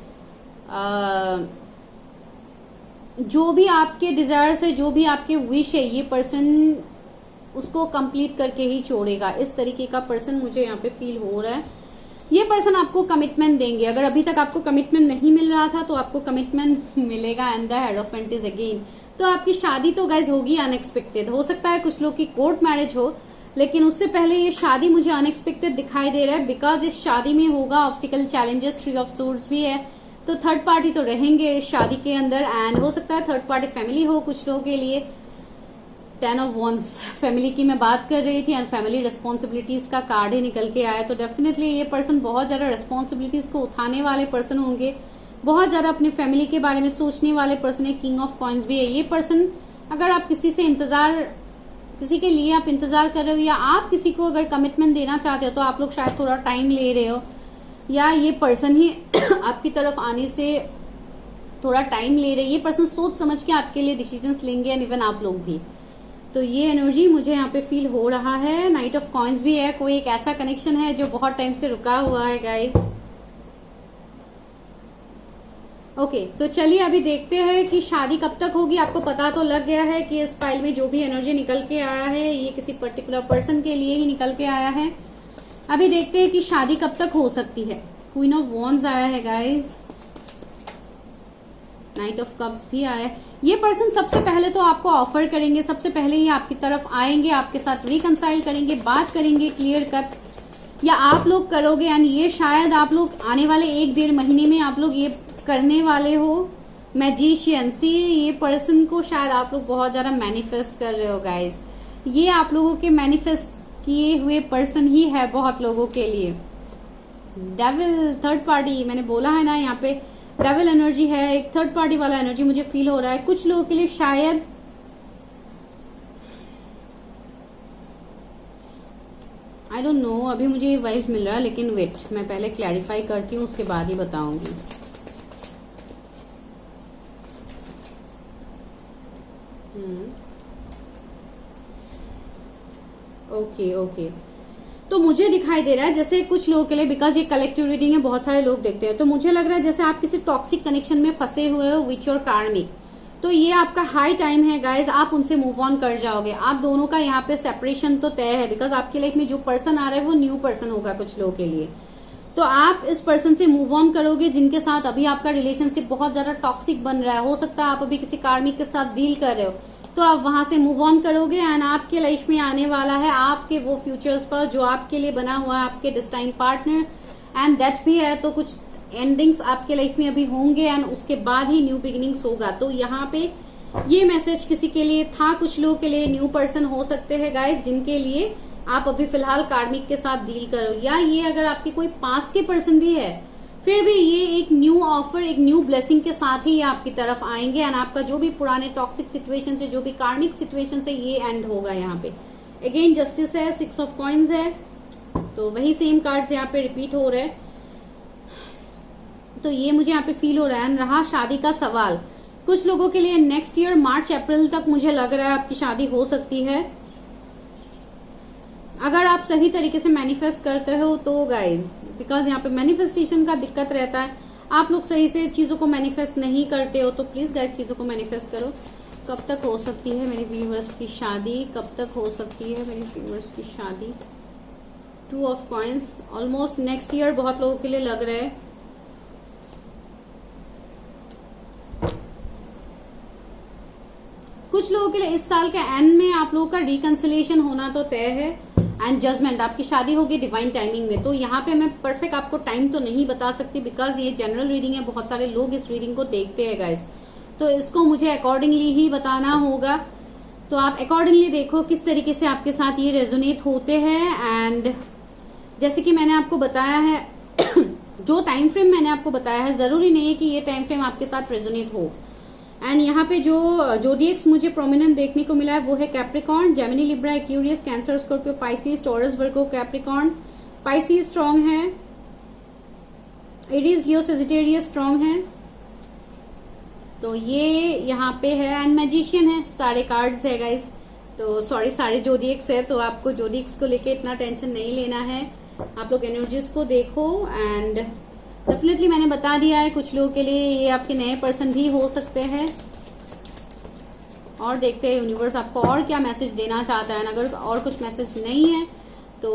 जो भी आपके डिजायर्स है, जो भी आपके विश है, ये पर्सन उसको कंप्लीट करके ही छोड़ेगा। इस तरीके का पर्सन मुझे यहाँ पे फील हो रहा है। ये पर्सन आपको कमिटमेंट देंगे। अगर अभी तक आपको कमिटमेंट नहीं मिल रहा था तो आपको कमिटमेंट मिलेगा। And the hierophant is again. तो आपकी शादी तो गाइज होगी अनएक्सपेक्टेड। हो सकता है कुछ लोग की कोर्ट मैरिज हो, लेकिन उससे पहले ये शादी मुझे अनएक्सपेक्टेड दिखाई दे रहा है। बिकॉज इस शादी में होगा obstacle, challenges, tree of swords भी है, तो थर्ड पार्टी तो रहेंगे इस शादी के अंदर। एंड हो सकता है थर्ड पार्टी फैमिली हो कुछ लोगों के लिए। 10 ऑफ वॉन्ड्स फैमिली की मैं बात कर रही थी एंड फैमिली रिस्पॉन्सिबिलिटीज का कार्ड ही निकल के आया। तो डेफिनेटली ये पर्सन बहुत ज्यादा रिस्पॉन्सिबिलिटीज को उठाने वाले पर्सन होंगे, बहुत ज्यादा अपनी फैमिली के बारे में सोचने वाले पर्सन है। किंग ऑफ कॉइन्स भी है ये पर्सन। अगर आप किसी के लिए आप इंतजार कर रहे हो, या आप किसी को अगर कमिटमेंट देना चाहते हो, तो आप लोग शायद थोड़ा टाइम ले रहे हो, या ये पर्सन ही आपकी तरफ आने से थोड़ा टाइम ले रहे हैं। ये पर्सन सोच समझ के आपके लिए डिसीजंस लेंगे, एंड इवन आप लोग भी। तो ये एनर्जी मुझे यहाँ पे फील हो रहा है। नाइट ऑफ कॉइन्स भी है। कोई एक ऐसा कनेक्शन है जो बहुत टाइम से रुका हुआ है गाइस। ओके, तो चलिए अभी देखते हैं कि शादी कब तक होगी। आपको पता तो लग गया है कि इस फाइल में जो भी एनर्जी निकल के आया है, ये किसी पर्टिकुलर पर्सन के लिए ही निकल के आया है। अभी देखते हैं कि शादी कब तक हो सकती है। क्वीन ऑफ वॉन्ड्स आया है गाइस। नाइट ऑफ कप्स भी आया है। ये पर्सन सबसे पहले तो आपको ऑफर करेंगे, सबसे पहले ये आपकी तरफ आएंगे, आपके साथ रिकंसाइल करेंगे, बात करेंगे क्लियर कट, या आप लोग करोगे। एंड ये शायद आप लोग आने वाले 1-1.5 महीने में आप लोग ये करने वाले हो। मैजिशियन सी, ये पर्सन को शायद आप लोग बहुत ज्यादा मैनिफेस्ट कर रहे हो गाइज। ये आप लोगों के मैनिफेस्ट किए हुए पर्सन ही है बहुत लोगों के लिए। डेविल, थर्ड पार्टी, मैंने बोला है ना यहाँ पे डेविल एनर्जी है, एक थर्ड पार्टी वाला एनर्जी मुझे फील हो रहा है। कुछ लोगों के लिए शायद आई डोंट नो, अभी मुझे ये वाइब्स मिल रहा है, लेकिन वेट, मैं पहले क्लैरिफाई करती हूँ, उसके बाद ही बताऊंगी। ओके, तो मुझे दिखाई दे रहा है जैसे कुछ लोगों के लिए, बिकॉज ये कलेक्टिव रीडिंग है, बहुत सारे लोग देखते हैं, तो मुझे लग रहा है जैसे आप किसी टॉक्सिक कनेक्शन में फंसे हुए हो विथ योर कार्मिक। तो ये आपका हाई टाइम है गाइज, आप उनसे मूव ऑन कर जाओगे। आप दोनों का यहाँ पे सेपरेशन तो तय है, बिकॉज आपकी लाइफ में जो पर्सन आ रहा है वो न्यू पर्सन होगा कुछ लोगों के लिए। तो आप इस पर्सन से मूव ऑन करोगे जिनके साथ अभी आपका रिलेशनशिप बहुत ज्यादा टॉक्सिक बन रहा है। हो सकता है आप अभी किसी कार्मिक के साथ डील कर रहे हो, तो आप वहां से मूव ऑन करोगे। एंड आपके लाइफ में आने वाला है आपके वो फ्यूचर्स पर जो आपके लिए बना हुआ है, आपके डिस्टाइन पार्टनर, एंड दैट भी है। तो कुछ एंडिंग्स आपके लाइफ में अभी होंगे एंड उसके बाद ही न्यू बिगिनिंग्स होगा। तो यहाँ पे ये मैसेज किसी के लिए था, कुछ लोगों के लिए न्यू पर्सन हो सकते हैं गाइस, जिनके लिए आप अभी फिलहाल कार्मिक के साथ डील करो, या ये अगर आपके कोई पास के पर्सन भी है, फिर भी ये एक न्यू ऑफर, एक न्यू ब्लेसिंग के साथ ही ये आपकी तरफ आएंगे। एंड आपका जो भी पुराने टॉक्सिक सिचुएशन से, जो भी कार्मिक सिचुएशन से, ये एंड होगा। यहाँ पे अगेन जस्टिस है, 6 ऑफ कॉइन्स है, तो वही सेम कार्ड्स यहाँ पे रिपीट हो रहे हैं। तो ये मुझे यहाँ पे फील हो रहा है। रहा शादी का सवाल, कुछ लोगों के लिए नेक्स्ट ईयर मार्च अप्रैल तक मुझे लग रहा है आपकी शादी हो सकती है, अगर आप सही तरीके से मैनिफेस्ट करते हो तो गाइज। बिकॉज यहाँ पे मैनिफेस्टेशन का दिक्कत रहता है, आप लोग सही से चीजों को मैनिफेस्ट नहीं करते हो, तो प्लीज गाइज चीजों को मैनिफेस्ट करो। कब तक हो सकती है मेरी व्यूअर्स की शादी? कब तक हो सकती है मेरी व्यूअर्स की शादी? 2 of coins, almost next year बहुत लोगों के लिए लग रहा है। कुछ लोगों के लिए इस साल के एंड में आप लोगों का रिकंसिलिएशन होना तो तय है, एंड जजमेंट, आपकी शादी होगी डिवाइन टाइमिंग में। तो यहाँ पे मैं परफेक्ट आपको टाइम तो नहीं बता सकती, बिकॉज ये जनरल रीडिंग है, बहुत सारे लोग इस रीडिंग को देखते हैं गाइस, तो इसको मुझे अकॉर्डिंगली ही बताना होगा। तो आप अकॉर्डिंगली देखो किस तरीके से आपके साथ ये रेजोनेट होते हैं। एंड जैसे कि मैंने आपको बताया है जो टाइम फ्रेम मैंने आपको बताया है, जरूरी नहीं है कि ये टाइम फ्रेम आपके साथ रेजोनेट हो। एंड यहाँ पे जो जोडिएक्स मुझे प्रोमिनेंट देखने को मिला है वो है Capricorn, Gemini, Libra, Aquarius, Cancer, Scorpio, Pisces, Taurus, Virgo, Capricorn, Pisces strong है, एरीज, लियो, सेजिटेरियस स्ट्रॉन्ग है। तो ये यहाँ पे है। एंड मैजिशियन है, सारे कार्ड्स है गाइस, तो सॉरी सारे जोडिएक्स है, तो आपको जोडिएक्स को लेके इतना टेंशन नहीं लेना है। आप लोग एनर्जीज को देखो। एंड डेफिनेटली मैंने बता दिया है कुछ लोगों के लिए ये आपके नए पर्सन भी हो सकते हैं। और देखते हैं यूनिवर्स आपको और क्या मैसेज देना चाहता है। अगर और कुछ मैसेज नहीं है तो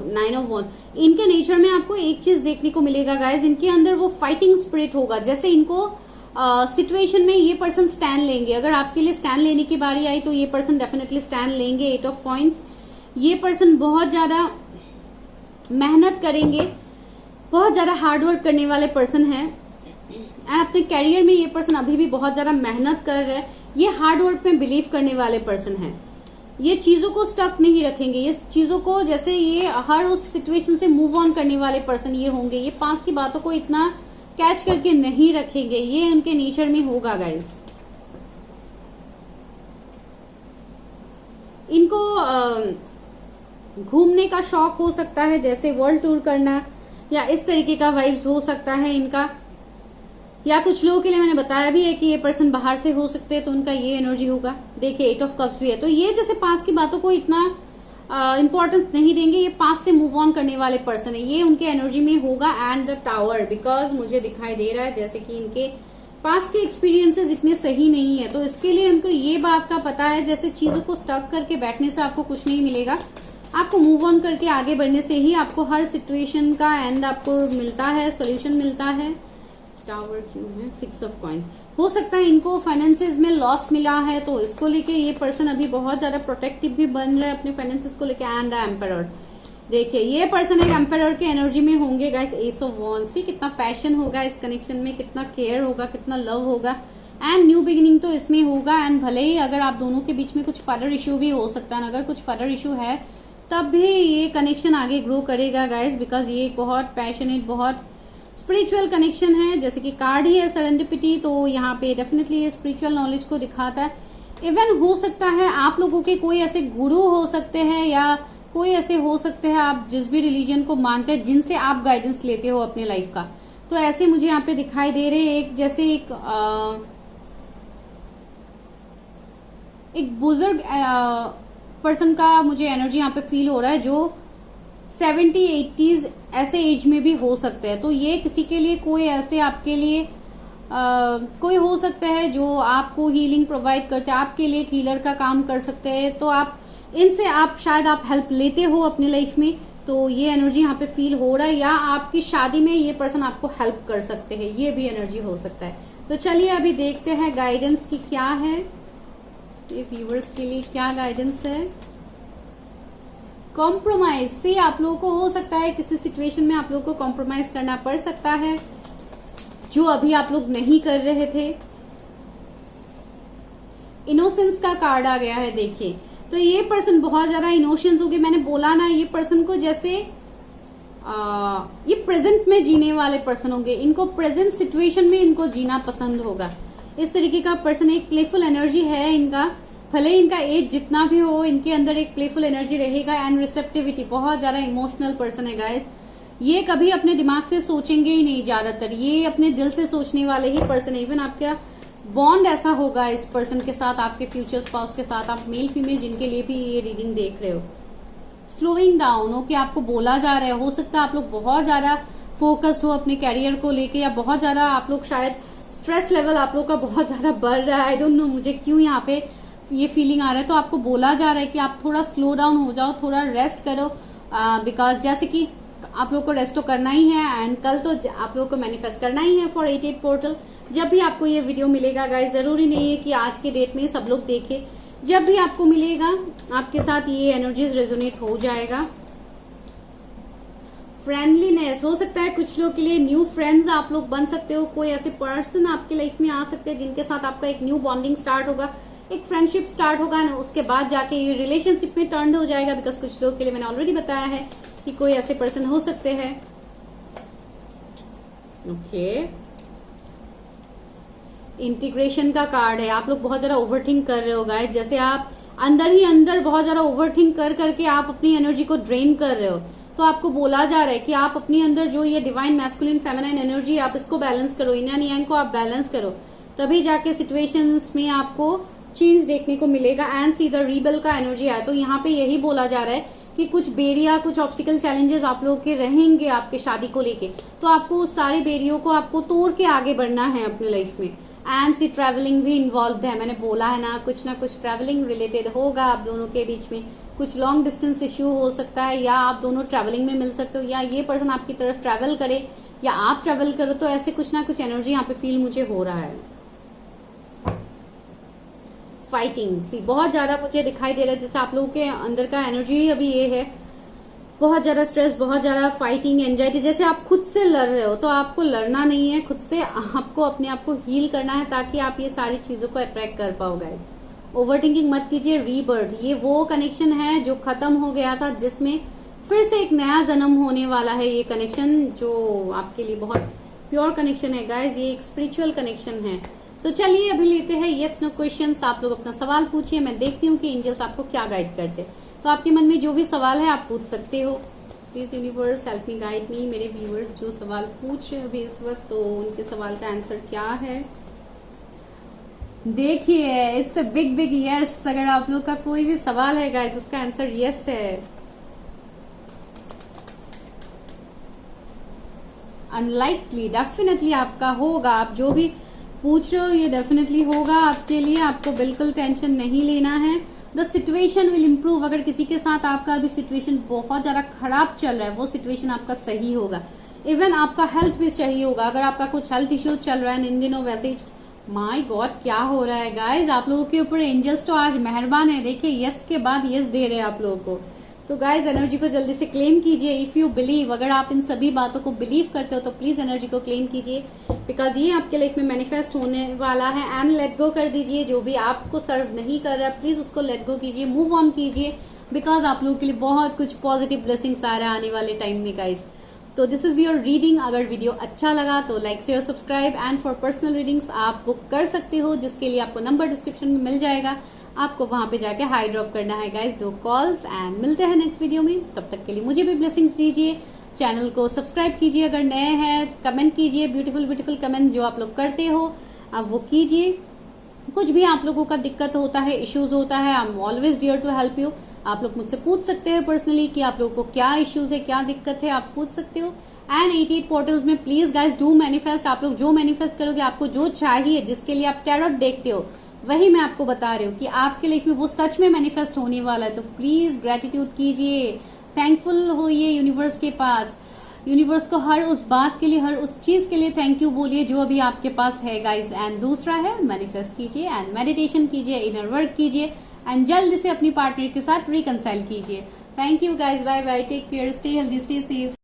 9 ऑफ वॉन्ड्स। इनके नेचर में आपको एक चीज देखने को मिलेगा गाइज, इनके अंदर वो फाइटिंग स्पिरिट होगा। जैसे इनको सिचुएशन में ये पर्सन स्टैंड लेंगे। अगर आपके लिए स्टैंड लेने की बारी आई तो ये पर्सन डेफिनेटली स्टैंड लेंगे। 8 ऑफ कॉइंस। ये पर्सन बहुत ज्यादा मेहनत करेंगे, बहुत ज्यादा हार्डवर्क करने वाले पर्सन है। एंड अपने कैरियर में ये पर्सन अभी भी बहुत ज्यादा मेहनत कर रहे हैं। ये हार्डवर्क में बिलीव करने वाले पर्सन है। ये चीजों को स्टक नहीं रखेंगे, ये चीजों को जैसे ये हर उस सिचुएशन से मूव ऑन करने वाले पर्सन ये होंगे। ये पास की बातों को इतना कैच करके नहीं रखेंगे, ये उनके नेचर में होगा गाइस। इनको घूमने का शौक हो सकता है, जैसे वर्ल्ड टूर करना या इस तरीके का वाइब्स हो सकता है इनका। या कुछ लोगों के लिए मैंने बताया भी है कि ये पर्सन बाहर से हो सकते हैं, तो उनका ये एनर्जी होगा। देखिए 8 ऑफ कप्स भी है, तो ये जैसे पास की बातों को इतना इंपॉर्टेंस नहीं देंगे। ये पास से मूव ऑन करने वाले पर्सन है, ये उनके एनर्जी में होगा। एंड द टावर, बिकॉज मुझे दिखाई दे रहा है जैसे कि इनके पास के एक्सपीरियंसेस इतने सही नहीं है, तो इसके लिए उनको ये बात का पता है जैसे चीजों को स्टक करके बैठने से आपको कुछ नहीं मिलेगा। आपको मूव ऑन करके आगे बढ़ने से ही आपको हर सिचुएशन का एंड आपको मिलता है, सोल्यूशन मिलता है। टावर क्यों है? 6 ऑफ कॉइंस। हो सकता है इनको फाइनेंसेस में लॉस मिला है, तो इसको लेके ये पर्सन अभी बहुत ज्यादा प्रोटेक्टिव भी बन रहा है अपने फाइनेंसेस को लेके। एंड द एम्परर, देखिए ये पर्सन एक एम्परर के एनर्जी में होंगे गाइस। S of wands. कितना पैशन होगा इस कनेक्शन में, कितना केयर होगा, कितना लव होगा। एंड न्यू बिगिनिंग तो इसमें होगा। एंड भले ही अगर आप दोनों के बीच में कुछ फर्दर इश्यू भी हो सकता है, अगर कुछ फर्दर इश्यू है तब भी ये कनेक्शन आगे ग्रो करेगा गाइस, बिकॉज ये बहुत पैशनेट, बहुत स्पिरिचुअल कनेक्शन है। जैसे कि कार्ड ही है सेरेंडिपिटी, तो यहाँ पे डेफिनेटली ये स्पिरिचुअल नॉलेज को दिखाता है। इवन हो सकता है आप लोगों के कोई ऐसे गुरु हो सकते हैं या कोई ऐसे हो सकते हैं आप जिस भी रिलीजन को मानते हैं जिनसे आप गाइडेंस लेते हो अपने लाइफ का। तो ऐसे मुझे यहाँ पे दिखाई दे रहे एक जैसे एक बुजुर्ग पर्सन का मुझे एनर्जी यहाँ पे फील हो रहा है, जो 70-80s ऐसे एज में भी हो सकते हैं। तो ये किसी के लिए कोई ऐसे आपके लिए कोई हो सकता है जो आपको हीलिंग प्रोवाइड करते हैं, आपके लिए एक हीलर का काम कर सकते हैं। तो आप इनसे आप शायद आप हेल्प लेते हो अपनी लाइफ में, तो ये एनर्जी यहाँ पे फील हो रहा है। या आपकी शादी में ये पर्सन आपको हेल्प कर सकते हैं, ये भी एनर्जी हो सकता है। तो चलिए अभी देखते हैं गाइडेंस की क्या है, ये व्यूअर्स के लिए क्या गाइडेंस है। कॉम्प्रोमाइज से आप लोगों को हो सकता है किसी सिचुएशन में आप लोगों को कॉम्प्रोमाइज करना पड़ सकता है, जो अभी आप लोग नहीं कर रहे थे। इनोसेंस का कार्ड आ गया है, देखिए। तो ये पर्सन बहुत ज्यादा इनोसेंस हो गए। मैंने बोला ना, ये पर्सन को जैसे ये प्रेजेंट में जीने वाले पर्सन होंगे। इनको प्रेजेंट सिचुएशन में इनको जीना पसंद होगा। इस तरीके का पर्सन, एक प्लेफुल एनर्जी है इनका। भले इनका एज जितना भी हो, इनके अंदर एक प्लेफुल एनर्जी रहेगा। एंड रिसेप्टिविटी, बहुत ज्यादा इमोशनल पर्सन है गाइस। ये कभी अपने दिमाग से सोचेंगे ही नहीं, ज्यादातर ये अपने दिल से सोचने वाले ही पर्सन है। इवन आपका बॉन्ड ऐसा होगा इस पर्सन के साथ, आपके फ्यूचर स्पाउस के साथ, आप मेल फीमेल जिनके लिए भी ये रीडिंग देख रहे हो। स्लोइंग डाउन, ओके, आपको बोला जा रहा है। हो सकता है आप लोग बहुत ज्यादा फोकस्ड हो अपने कैरियर को लेके, या बहुत ज्यादा आप लोग शायद स्ट्रेस लेवल आप लोग का बहुत ज्यादा बढ़ रहा है। आई डोंट नो मुझे क्यों यहाँ पे ये फीलिंग आ रहा है। तो आपको बोला जा रहा है कि आप थोड़ा स्लो डाउन हो जाओ, थोड़ा रेस्ट करो, बिकॉज जैसे कि आप लोग को रेस्ट तो करना ही है। एंड कल तो आप लोग को मैनिफेस्ट करना ही है फॉर 88 पोर्टल। जब भी आपको ये वीडियो मिलेगा गाइस, जरूरी नहीं है कि आज के डेट में सब लोग देखें, जब भी आपको मिलेगा आपके साथ ये एनर्जीज रेजोनेट हो जाएगा। फ्रेंडलीनेस, हो सकता है कुछ लोग के लिए न्यू फ्रेंड्स आप लोग बन सकते हो। कोई ऐसे पर्सन आपकी लाइफ में आ सकते हैं जिनके साथ आपका एक न्यू बॉन्डिंग स्टार्ट होगा। एक फ्रेंडशिप स्टार्ट होगा ना, उसके बाद जाके ये रिलेशनशिप में टर्न हो जाएगा। बिकॉज कुछ लोग के लिए मैंने ऑलरेडी बताया है कि कोई ऐसे पर्सन हो सकते हैं। ओके, इंटीग्रेशन का कार्ड है। आप लोग बहुत ज्यादा ओवरथिंक कर रहे हो गाइस, जैसे आप अंदर ही अंदर बहुत ज्यादा ओवरथिंक कर करके आप अपनी एनर्जी को ड्रेन कर रहे हो। तो आपको बोला जा रहा है कि आप अपनी अंदर जो ये डिवाइन मैस्कुलिन फेमिनाइन एनर्जी, आप इसको बैलेंस करो, yin एंड yang को आप बैलेंस करो, तभी जाके सिचुएशंस में आपको चेंज देखने को मिलेगा। एंड सी द रीबल का एनर्जी आया, तो यहाँ पे यही बोला जा रहा है कि कुछ बेरिया, कुछ ऑब्स्टिकल चैलेंजेस आप लोगों के रहेंगे आपके शादी को लेके। तो आपको उस सारे बेरियो को आपको तोड़ के आगे बढ़ना है अपनी लाइफ में। एंड सी ट्रैवलिंग भी इन्वॉल्व है, मैंने बोला है ना कुछ ट्रैवलिंग रिलेटेड होगा आप दोनों के बीच में। कुछ लॉन्ग डिस्टेंस इश्यू हो सकता है, या आप दोनों ट्रैवलिंग में मिल सकते हो, या ये पर्सन आपकी तरफ ट्रैवल करे या आप ट्रैवल करो। तो ऐसे कुछ ना कुछ एनर्जी यहाँ पे फील मुझे हो रहा है। फाइटिंग सी बहुत ज्यादा मुझे दिखाई दे रहा है, जैसे आप लोगों के अंदर का एनर्जी अभी ये है, बहुत ज्यादा स्ट्रेस, बहुत ज्यादा फाइटिंग, एंजाइटी। जैसे आप खुद से लड़ रहे हो, तो आपको लड़ना नहीं है, खुद से आपको अपने आप को हील करना है, ताकि आप ये सारी चीजों को अट्रैक्ट कर पाओ गाइस। ओवरथिंकिंग मत कीजिए। रीबर्थ, ये वो कनेक्शन है जो खत्म हो गया था, जिसमें फिर से एक नया जन्म होने वाला है। ये कनेक्शन जो आपके लिए बहुत प्योर कनेक्शन है गाइस, ये एक स्पिरिचुअल कनेक्शन है। तो चलिए अभी लेते हैं यस नो क्वेश्चंस। आप लोग अपना सवाल पूछिए, मैं देखती हूँ कि एंजल्स आपको क्या गाइड करते हैं। तो आपके मन में जो भी सवाल है आप पूछ सकते हो। Please universe help me, guide me. मेरे व्यूअर्स जो सवाल पूछ रहे हैं अभी इस वक्त, तो उनके सवाल का आंसर क्या है देखिए। It's a big big yes. अगर आप लोग का कोई भी सवाल है गाइस, उसका आंसर यस है। अनलाइकली डेफिनेटली आपका होगा। आप जो भी पूछ रहे हो ये डेफिनेटली होगा आपके लिए। आपको बिल्कुल टेंशन नहीं लेना है। The situation will improve. अगर किसी के साथ आपका अभी सिचुएशन बहुत ज्यादा खराब चल रहा है, वो सिचुएशन आपका सही होगा। इवन आपका हेल्थ भी सही होगा। अगर आपका कुछ हेल्थ इश्यू चल रहा है इन दिनों, वैसे माय गॉड क्या हो रहा है गाइज, आप लोगों के ऊपर एंजल्स तो आज मेहरबान है। देखिए यस के बाद यस दे रहे हैं आप लोगों को। तो गाइज एनर्जी को जल्दी से क्लेम कीजिए। इफ यू बिलीव, अगर आप इन सभी बातों को बिलीव करते हो तो प्लीज एनर्जी को क्लेम कीजिए, बिकॉज ये आपके लाइफ में मैनिफेस्ट होने वाला है। एंड लेट गो कर दीजिए। जो भी आपको सर्व नहीं कर रहा है प्लीज उसको लेट गो कीजिए, मूव ऑन कीजिए, बिकॉज आप लोगों के लिए बहुत कुछ पॉजिटिव ब्लेसिंग्स आ रहा है आने वाले टाइम में गाइज। तो दिस इज योर रीडिंग। अगर वीडियो अच्छा लगा तो like share subscribe. And for personal readings आप बुक कर सकते हो, जिसके लिए आपको नंबर डिस्क्रिप्शन में मिल जाएगा। आपको वहां पे जाके हाई ड्रॉप करना है गाइज, 2 कॉल्स। एंड मिलते हैं नेक्स्ट वीडियो में। तब तक के लिए मुझे भी ब्लेसिंग्स दीजिए। चैनल को सब्सक्राइब कीजिए अगर नए हैं, कमेंट कीजिए, ब्यूटीफुल ब्यूटीफुल कमेंट जो आप लोग करते हो आप वो कीजिए। कुछ भी आप लोगों का दिक्कत होता है, इश्यूज होता है, I am always dear to help you. आप लोग मुझसे पूछ सकते हैं पर्सनली कि आप लोगों को क्या इश्यूज है, क्या दिक्कत है, आप पूछ सकते हो। एंड 88 पोर्टल्स में प्लीज गाइज डू मैनिफेस्ट। आप लोग जो मैनिफेस्ट करोगे, आपको जो चाहिए, जिसके लिए आप टैरोट देखते हो, वही मैं आपको बता रही हूँ कि आपके लाइफ में वो सच में मैनिफेस्ट होने वाला है। तो प्लीज ग्रेटिट्यूड कीजिए, थैंकफुल होइए यूनिवर्स के पास। यूनिवर्स को हर उस बात के लिए, हर उस चीज के लिए थैंक यू बोलिए जो अभी आपके पास है गाइज। एंड दूसरा है मैनिफेस्ट कीजिए एंड मेडिटेशन कीजिए, इनर वर्क कीजिए, एंड जल्द से अपनी पार्टनर के साथ रिकंसाइल कीजिए। Thank you guys, bye bye, take care, stay healthy, stay safe.